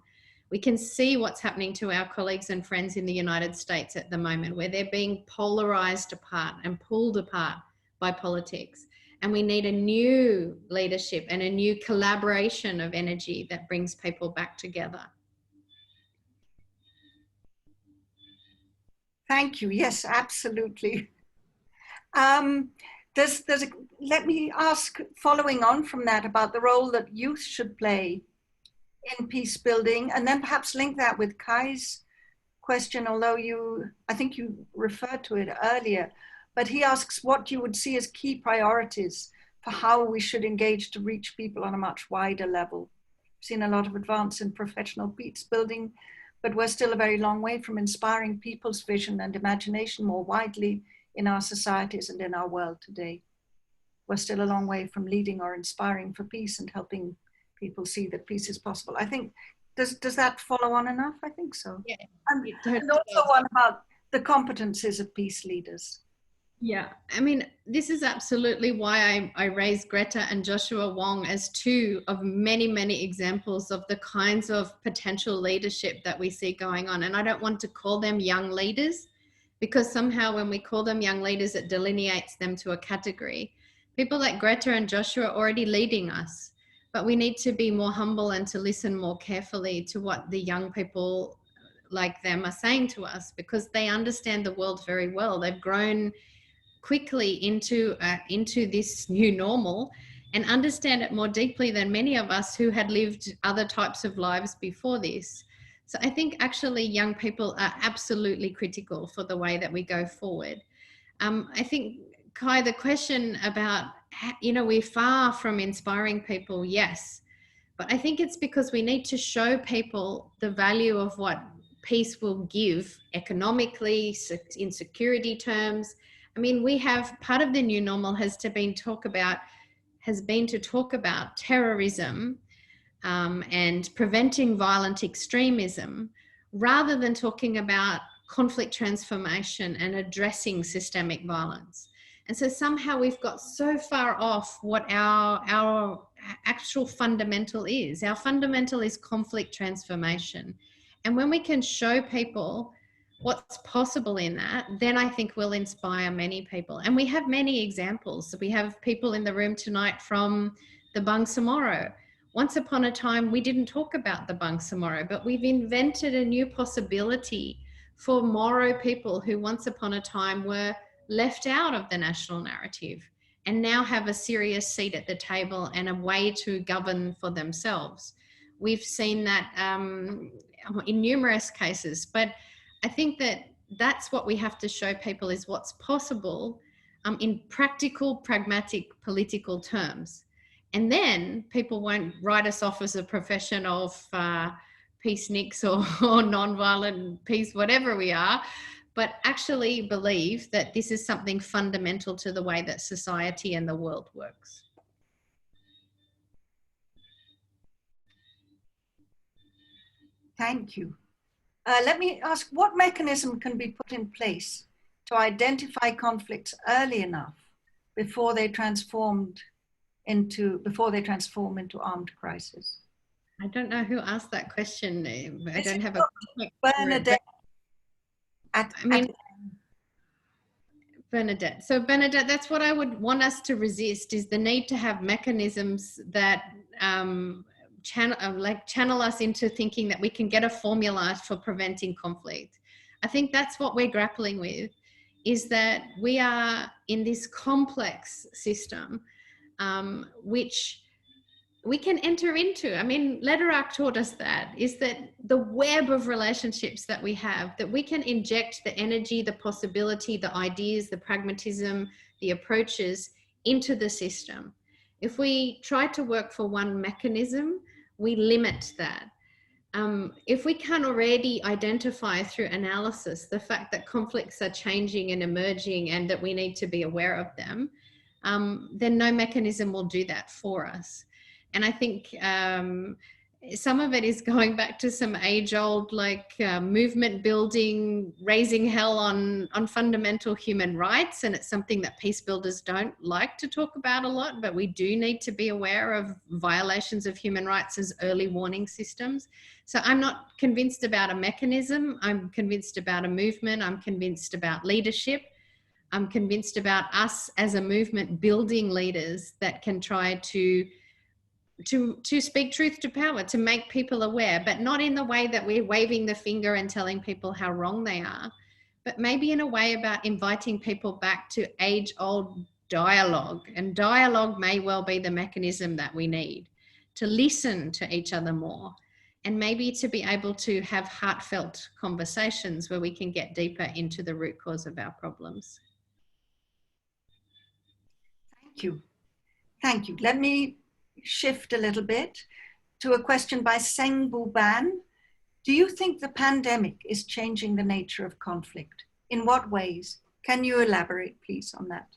[SPEAKER 3] We can see what's happening to our colleagues and friends in the United States at the moment, where they're being polarized apart and pulled apart by politics. And we need a new leadership and a new collaboration of energy that brings people back together.
[SPEAKER 1] Thank you. Yes, absolutely. Let me ask, following on from that, about the role that youth should play in peace building, and then perhaps link that with Kai's question, although I think you referred to it earlier, but he asks what you would see as key priorities for how we should engage to reach people on a much wider level. We've seen a lot of advance in professional peace building, but we're still a very long way from inspiring people's vision and imagination more widely in our societies and in our world today. We're still a long way from leading or inspiring for peace and helping people see that peace is possible. I think, does that follow on enough? I think so.
[SPEAKER 3] Yeah,
[SPEAKER 1] and also one about the competencies of peace leaders.
[SPEAKER 3] Yeah, I mean, this is absolutely why I raised Greta and Joshua Wong as two of many, many examples of the kinds of potential leadership that we see going on. And I don't want to call them young leaders, because somehow when we call them young leaders, it delineates them to a category. People like Greta and Joshua are already leading us, but we need to be more humble and to listen more carefully to what the young people like them are saying to us, because they understand the world very well. They've grown quickly into this new normal and understand it more deeply than many of us who had lived other types of lives before this. So I think actually young people are absolutely critical for the way that we go forward. I think, Kai, the question about, we're far from inspiring people, yes, but I think it's because we need to show people the value of what peace will give economically, in security terms. I mean, we have, part of the new normal has been to talk about terrorism and preventing violent extremism, rather than talking about conflict transformation and addressing systemic violence. And so somehow we've got so far off what our actual fundamental is. Our fundamental is conflict transformation. And when we can show people what's possible in that, then I think we'll inspire many people. And we have many examples. So we have people in the room tonight from the Bangsamoro. Once upon a time, we didn't talk about the Bangsamoro, but we've invented a new possibility for Moro people who once upon a time were left out of the national narrative and now have a serious seat at the table and a way to govern for themselves. We've seen that in numerous cases, but I think that that's what we have to show people, is what's possible in practical, pragmatic, political terms. And then people won't write us off as a profession of peaceniks or non-violent peace, whatever we are, but actually believe that this is something fundamental to the way that society and the world works.
[SPEAKER 1] Thank you. Let me ask, what mechanism can be put in place to identify conflicts early enough before they transform into armed crisis?
[SPEAKER 3] I don't know who asked that question. I don't have a
[SPEAKER 1] Bernadette.
[SPEAKER 3] Bernadette. So Bernadette, that's what I would want us to resist, is the need to have mechanisms that channel us into thinking that we can get a formula for preventing conflict. I think that's what we're grappling with, is that we are in this complex system, which we can enter into. I mean, Lederach taught us that, is that the web of relationships that we have, that we can inject the energy, the possibility, the ideas, the pragmatism, the approaches into the system. If we try to work for one mechanism, we limit that. If we can already identify through analysis the fact that conflicts are changing and emerging and that we need to be aware of them, then no mechanism will do that for us. And I think some of it is going back to some age-old movement building, raising hell on fundamental human rights. And it's something that Peacebuilders don't like to talk about a lot, but we do need to be aware of violations of human rights as early warning systems. So I'm not convinced about a mechanism. I'm convinced about a movement. I'm convinced about leadership. I'm convinced about us as a movement building leaders that can try to speak truth to power, to make people aware, but not in the way that we're waving the finger and telling people how wrong they are, but maybe in a way about inviting people back to age-old dialogue. And dialogue may well be the mechanism that we need to listen to each other more, and maybe to be able to have heartfelt conversations where we can get deeper into the root cause of our problems.
[SPEAKER 1] Thank you. Thank you. Let me shift a little bit to a question by Sengbu Ban. Do you think the pandemic is changing the nature of conflict? In what ways? Can you elaborate, please, on that?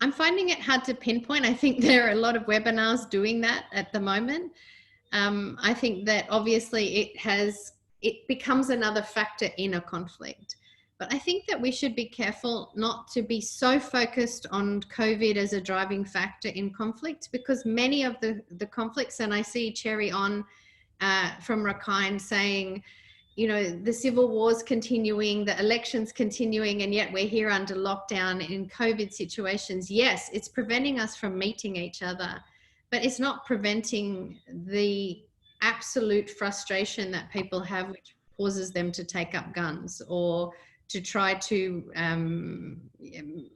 [SPEAKER 3] I'm finding it hard to pinpoint. I think there are a lot of webinars doing that at the moment. I think that obviously it becomes another factor in a conflict. But I think that we should be careful not to be so focused on COVID as a driving factor in conflict, because many of the conflicts, and I see Cherry on from Rakhine saying, you know, the civil wars continuing, the elections continuing, and yet we're here under lockdown in COVID situations. Yes, it's preventing us from meeting each other, but it's not preventing the absolute frustration that people have, which causes them to take up guns or to try to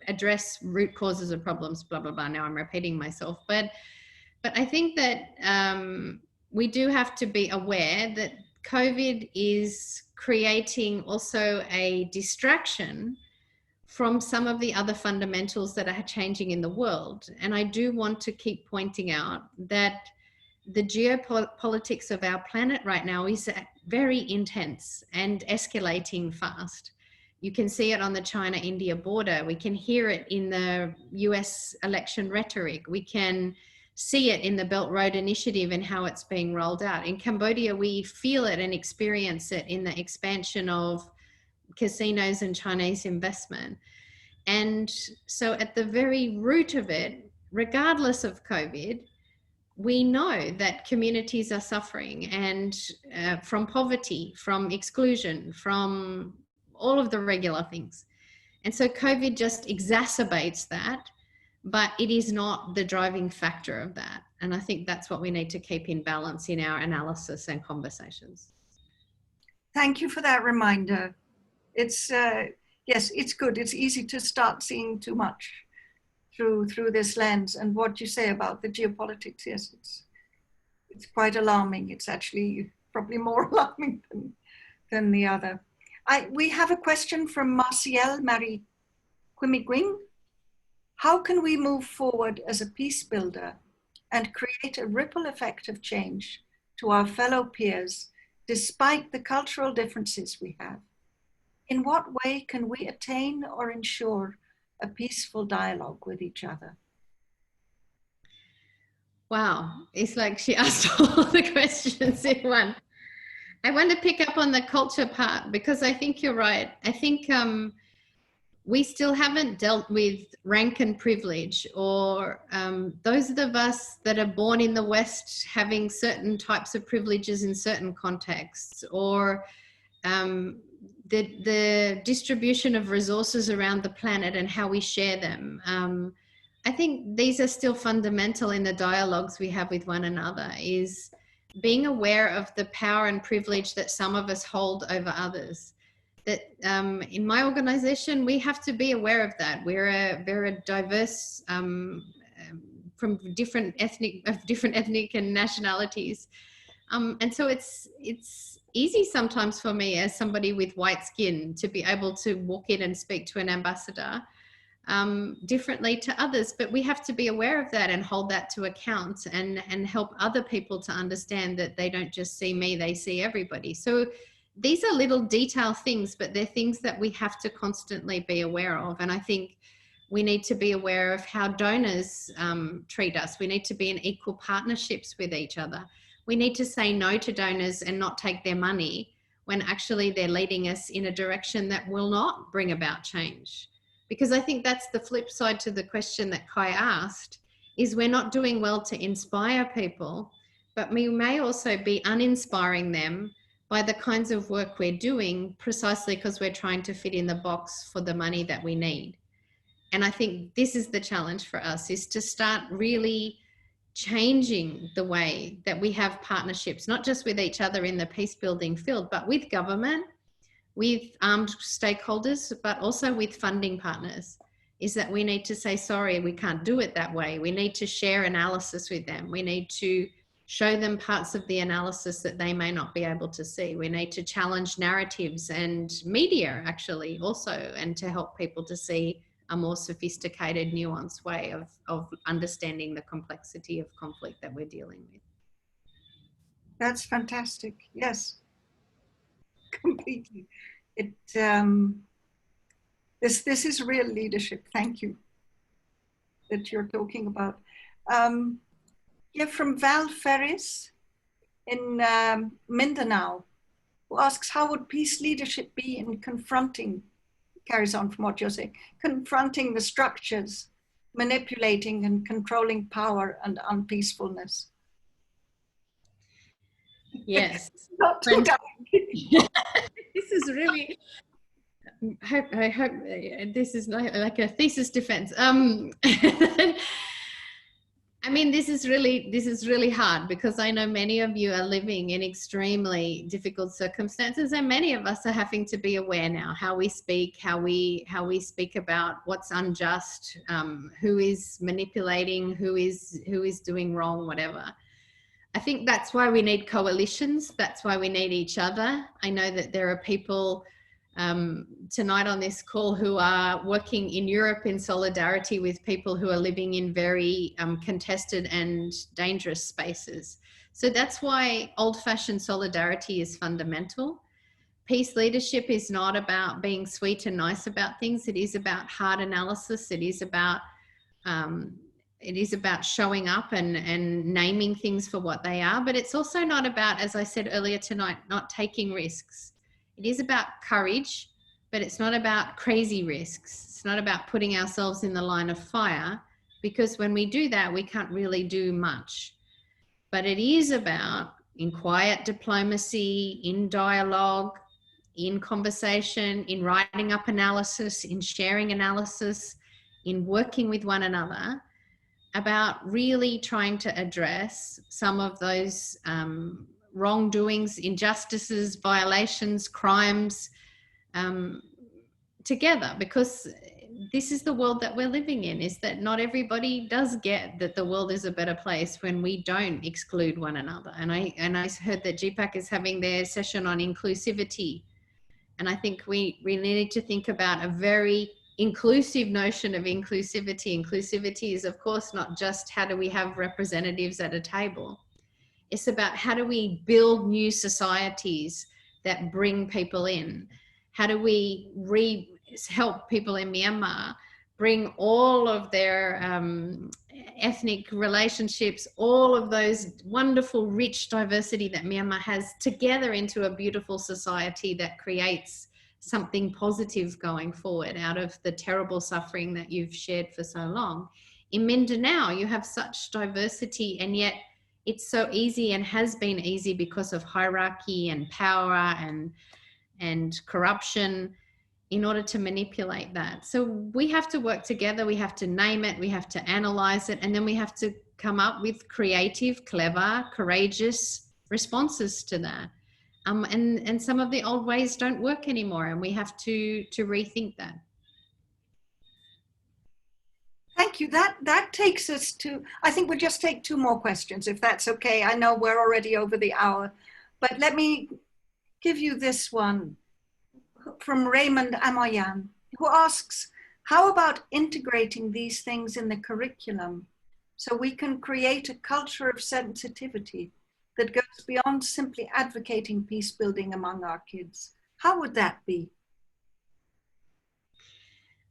[SPEAKER 3] address root causes of problems, blah, blah, blah. Now I'm repeating myself. But I think that we do have to be aware that COVID is creating also a distraction from some of the other fundamentals that are changing in the world. And I do want to keep pointing out that the geopolitics of our planet right now is very intense and escalating fast. You can see it on the China-India border. We can hear it in the US election rhetoric. We can see it in the Belt Road Initiative and how it's being rolled out. In Cambodia, we feel it and experience it in the expansion of casinos and Chinese investment. And so at the very root of it, regardless of COVID, we know that communities are suffering and from poverty, from exclusion, from all of the regular things. And so COVID just exacerbates that, but it is not the driving factor of that. And I think that's what we need to keep in balance in our analysis and conversations.
[SPEAKER 1] Thank you for that reminder. It's, yes, it's good. It's easy to start seeing too much through this lens. And what you say about the geopolitics, yes, it's quite alarming. It's actually probably more alarming than the other. We have a question from Marcielle Marie Quimigwing, how can we move forward as a peace builder and create a ripple effect of change to our fellow peers, despite the cultural differences we have? In what way can we attain or ensure a peaceful dialogue with each other?
[SPEAKER 3] Wow, it's like she asked all the questions in one. I want to pick up on the culture part because I think you're right. I think we still haven't dealt with rank and privilege, or those of us that are born in the West having certain types of privileges in certain contexts, or the distribution of resources around the planet and how we share them. I think these are still fundamental in the dialogues we have with one another, is being aware of the power and privilege that some of us hold over others. That in my organization, we have to be aware of that. We're a diverse from different ethnic and nationalities. And so it's easy sometimes for me as somebody with white skin to be able to walk in and speak to an ambassador differently to others, but we have to be aware of that and hold that to account and help other people to understand that they don't just see me, they see everybody. So these are little detail things, but they're things that we have to constantly be aware of. And I think we need to be aware of how donors treat us. We need to be in equal partnerships with each other. We need to say no to donors and not take their money when actually they're leading us in a direction that will not bring about change. Because I think that's the flip side to the question that Kai asked, is we're not doing well to inspire people, but we may also be uninspiring them by the kinds of work we're doing precisely because we're trying to fit in the box for the money that we need. And I think this is the challenge for us, is to start really changing the way that we have partnerships, not just with each other in the peace building field, but with government, with armed stakeholders, but also with funding partners, is that we need to say, sorry, we can't do it that way. We need to share analysis with them. We need to show them parts of the analysis that they may not be able to see. We need to challenge narratives and media actually also, and to help people to see a more sophisticated, nuanced way of understanding the complexity of conflict that we're dealing with.
[SPEAKER 1] That's fantastic. Yes, completely. This is real leadership. Thank you that you're talking about. Yeah, from Val Ferris in Mindanao, who asks, how would peace leadership be in confronting, carries on from what you're saying, confronting the structures, manipulating and controlling power and unpeacefulness?
[SPEAKER 3] Yes.
[SPEAKER 1] Not too dark.
[SPEAKER 3] This is really, I hope this is like a thesis defense. I mean, this is really hard, because I know many of you are living in extremely difficult circumstances, and many of us are having to be aware now how we speak, how we speak about what's unjust, who is manipulating, who is doing wrong, whatever. I think that's why we need coalitions. That's why we need each other. I know that there are people tonight on this call who are working in Europe in solidarity with people who are living in very contested and dangerous spaces. So that's why old-fashioned solidarity is fundamental. Peace leadership is not about being sweet and nice about things. It is about hard analysis. It is about showing up and naming things for what they are. But it's also not about, as I said earlier tonight, not taking risks. It is about courage, but it's not about crazy risks. It's not about putting ourselves in the line of fire, because when we do that, we can't really do much. But it is about, in quiet diplomacy, in dialogue, in conversation, in writing up analysis, in sharing analysis, in working with one another, about really trying to address some of those wrongdoings, injustices, violations, crimes together, because this is the world that we're living in, is that not everybody does get that the world is a better place when we don't exclude one another. And I heard that GPPAC is having their session on inclusivity. And I think we need to think about a very inclusive notion of inclusivity. Inclusivity is, of course, not just how do we have representatives at a table. It's about how do we build new societies that bring people in? How do we help people in Myanmar bring all of their ethnic relationships, all of those wonderful, rich diversity that Myanmar has together into a beautiful society that creates something positive going forward out of the terrible suffering that you've shared for so long. In Mindanao, you have such diversity, and yet it's so easy and has been easy because of hierarchy and power and corruption in order to manipulate that. So we have to work together, we have to name it, we have to analyze it, and then we have to come up with creative, clever, courageous responses to that. And some of the old ways don't work anymore, and we have to rethink that.
[SPEAKER 1] Thank you. That takes us to, I think we'll just take 2 more questions, if that's okay. I know we're already over the hour, but let me give you this one from Raymond Amoyan, who asks, how about integrating these things in the curriculum so we can create a culture of sensitivity that goes beyond simply advocating peace building among our kids? How would that be?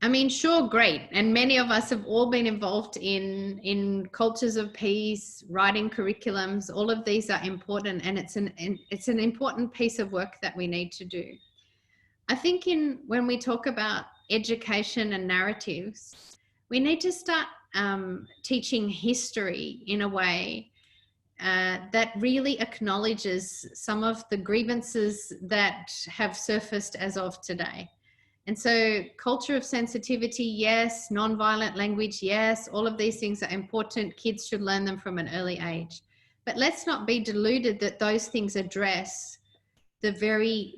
[SPEAKER 3] I mean, sure, great. And many of us have all been involved in cultures of peace, writing curriculums. All of these are important, and it's an important piece of work that we need to do. I think when we talk about education and narratives, we need to start teaching history in a way that really acknowledges some of the grievances that have surfaced as of today. And so culture of sensitivity, yes. Nonviolent language, yes. All of these things are important. Kids should learn them from an early age. But let's not be deluded that those things address the very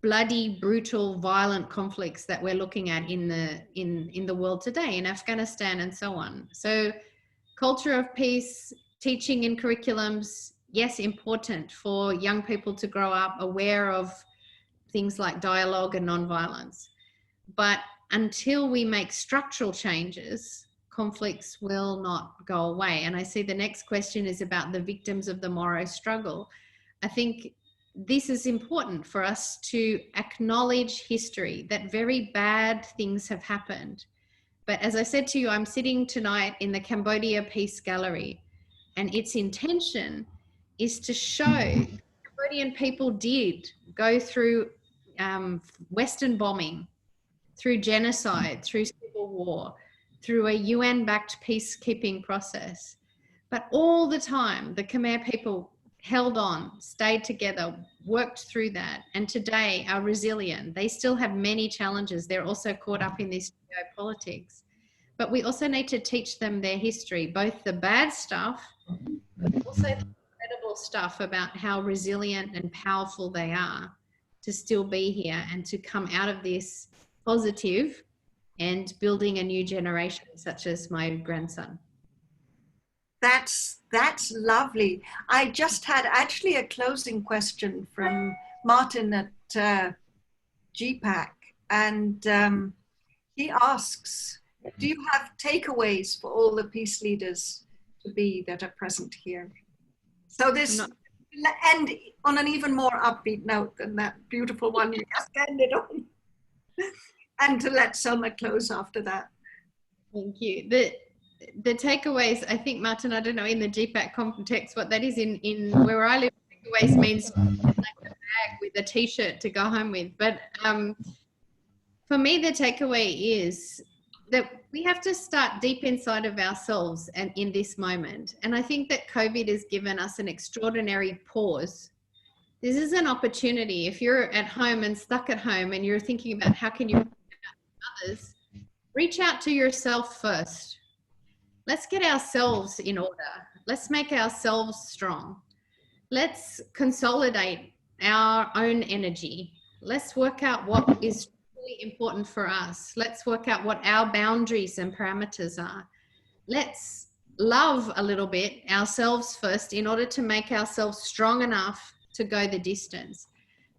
[SPEAKER 3] bloody, brutal, violent conflicts that we're looking at in the world today, in Afghanistan and so on. So culture of peace, teaching in curriculums, yes, important for young people to grow up aware of things like dialogue and nonviolence. But until we make structural changes, conflicts will not go away. And I see the next question is about the victims of the Moro struggle. I think this is important for us to acknowledge history, that very bad things have happened. But as I said to you, I'm sitting tonight in the Cambodia Peace Gallery, and its intention is to show Cambodian people did go through Western bombing, through genocide, through civil war, through a UN-backed peacekeeping process. But all the time, the Khmer people held on, stayed together, worked through that, and today are resilient. They still have many challenges. They're also caught up in this geopolitics. But we also need to teach them their history, both the bad stuff, but also the incredible stuff about how resilient and powerful they are to still be here and to come out of this positive and building a new generation, such as my grandson.
[SPEAKER 1] That's lovely. I just had actually a closing question from Martin at GPPAC, and he asks, do you have takeaways for all the peace leaders to be that are present here? So this end on an even more upbeat note than that beautiful one you just ended on. And to let Selma close after that.
[SPEAKER 3] Thank you. The takeaways, I think, Martin, I don't know in the GPPAC context what that is. In where I live, takeaways means like a bag with a t-shirt to go home with. But for me, the takeaway is that we have to start deep inside of ourselves and in this moment. And I think that COVID has given us an extraordinary pause. This is an opportunity. If you're at home and stuck at home and you're thinking about how can you reach out to others, reach out to yourself first. Let's get ourselves in order. Let's make ourselves strong. Let's consolidate our own energy. Let's work out what is really important for us. Let's work out what our boundaries and parameters are. Let's love a little bit ourselves first in order to make ourselves strong enough to go the distance.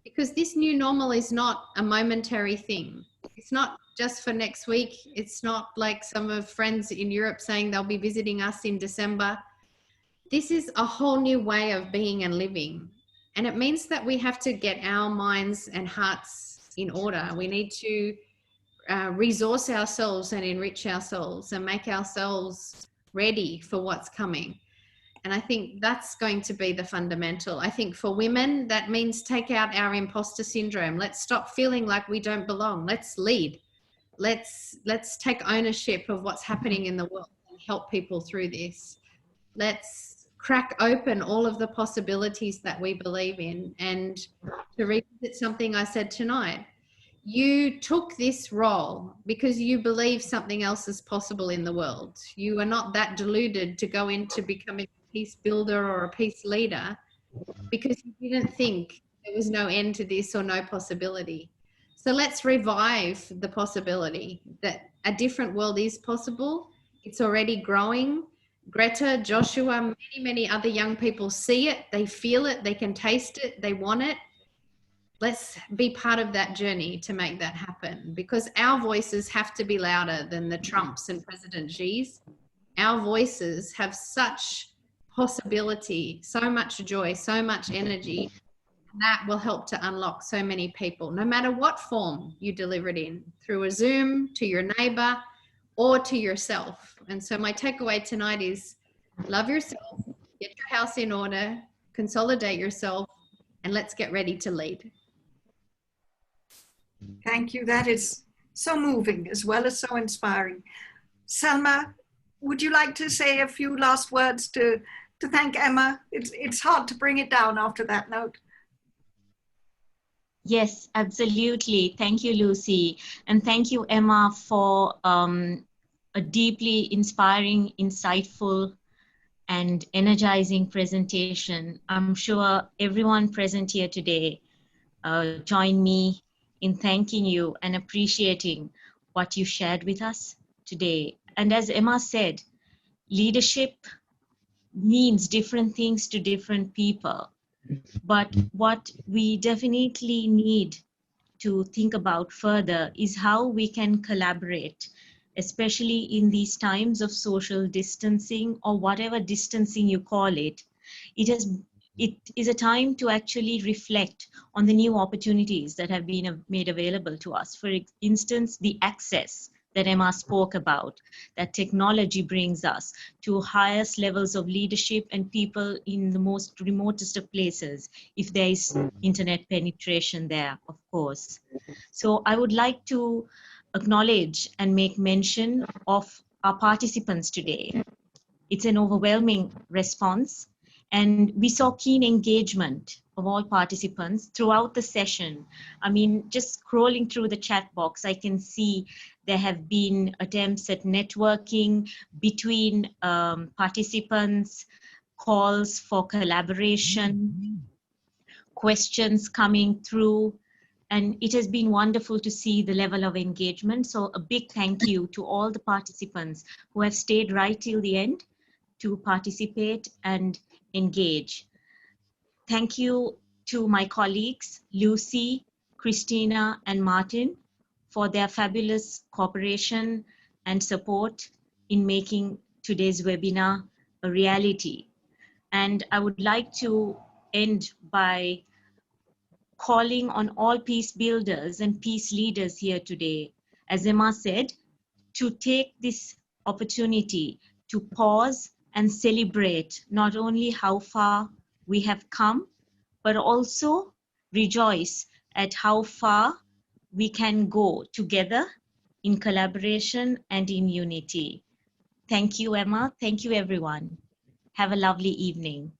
[SPEAKER 3] Because this new normal is not a momentary thing. It's not just for next week. It's not like some of friends in Europe saying they'll be visiting us in December. This is a whole new way of being and living. And it means that we have to get our minds and hearts in order. We need to resource ourselves and enrich ourselves and make ourselves ready for what's coming. And I think that's going to be the fundamental. I think for women, that means take out our imposter syndrome. Let's stop feeling like we don't belong. Let's lead. Let's take ownership of what's happening in the world and help people through this. Let's crack open all of the possibilities that we believe in. And to revisit something I said tonight, you took this role because you believe something else is possible in the world. You are not that deluded to go into becoming a peace builder or a peace leader because you didn't think there was no end to this or no possibility. So let's revive the possibility that a different world is possible. It's already growing. Greta, Joshua, many, many other young people see it, they feel it, they can taste it, they want it. Let's be part of that journey to make that happen, because our voices have to be louder than the Trumps and President Xi's. Our voices have such possibility, so much joy, so much energy, and that will help to unlock so many people, no matter what form you deliver it in, through a Zoom, to your neighbor, or to yourself. And so my takeaway tonight is love yourself, get your house in order, consolidate yourself, and let's get ready to lead.
[SPEAKER 1] Thank you. That is so moving as well as so inspiring. Selma, would you like to say a few last words to thank Emma? It's hard to bring it down after that note.
[SPEAKER 2] Yes, absolutely. Thank you, Lucy. And thank you, Emma, for a deeply inspiring, insightful, and energizing presentation. I'm sure everyone present here today join me in thanking you and appreciating what you shared with us today. And as Emma said, leadership means different things to different people. But what we definitely need to think about further is how we can collaborate, especially in these times of social distancing or whatever distancing you call it. It is a time to actually reflect on the new opportunities that have been made available to us. For instance, the access that Emma spoke about, that technology brings us to highest levels of leadership and people in the most remotest of places, if there is internet penetration there, of course. So I would like to acknowledge and make mention of our participants today. It's an overwhelming response, and we saw keen engagement of all participants throughout the session. I mean, just scrolling through the chat box, I can see there have been attempts at networking between participants, calls for collaboration, questions coming through, and it has been wonderful to see the level of engagement. So a big thank you to all the participants who have stayed right till the end to participate and engage. Thank you to my colleagues, Lucy, Christina, and Martin, for their fabulous cooperation and support in making today's webinar a reality. And I would like to end by calling on all peace builders and peace leaders here today, as Emma said, to take this opportunity to pause and celebrate not only how far we have come, but also rejoice at how far we can go together in collaboration and in unity. Thank you, Emma. Thank you, everyone. Have a lovely evening.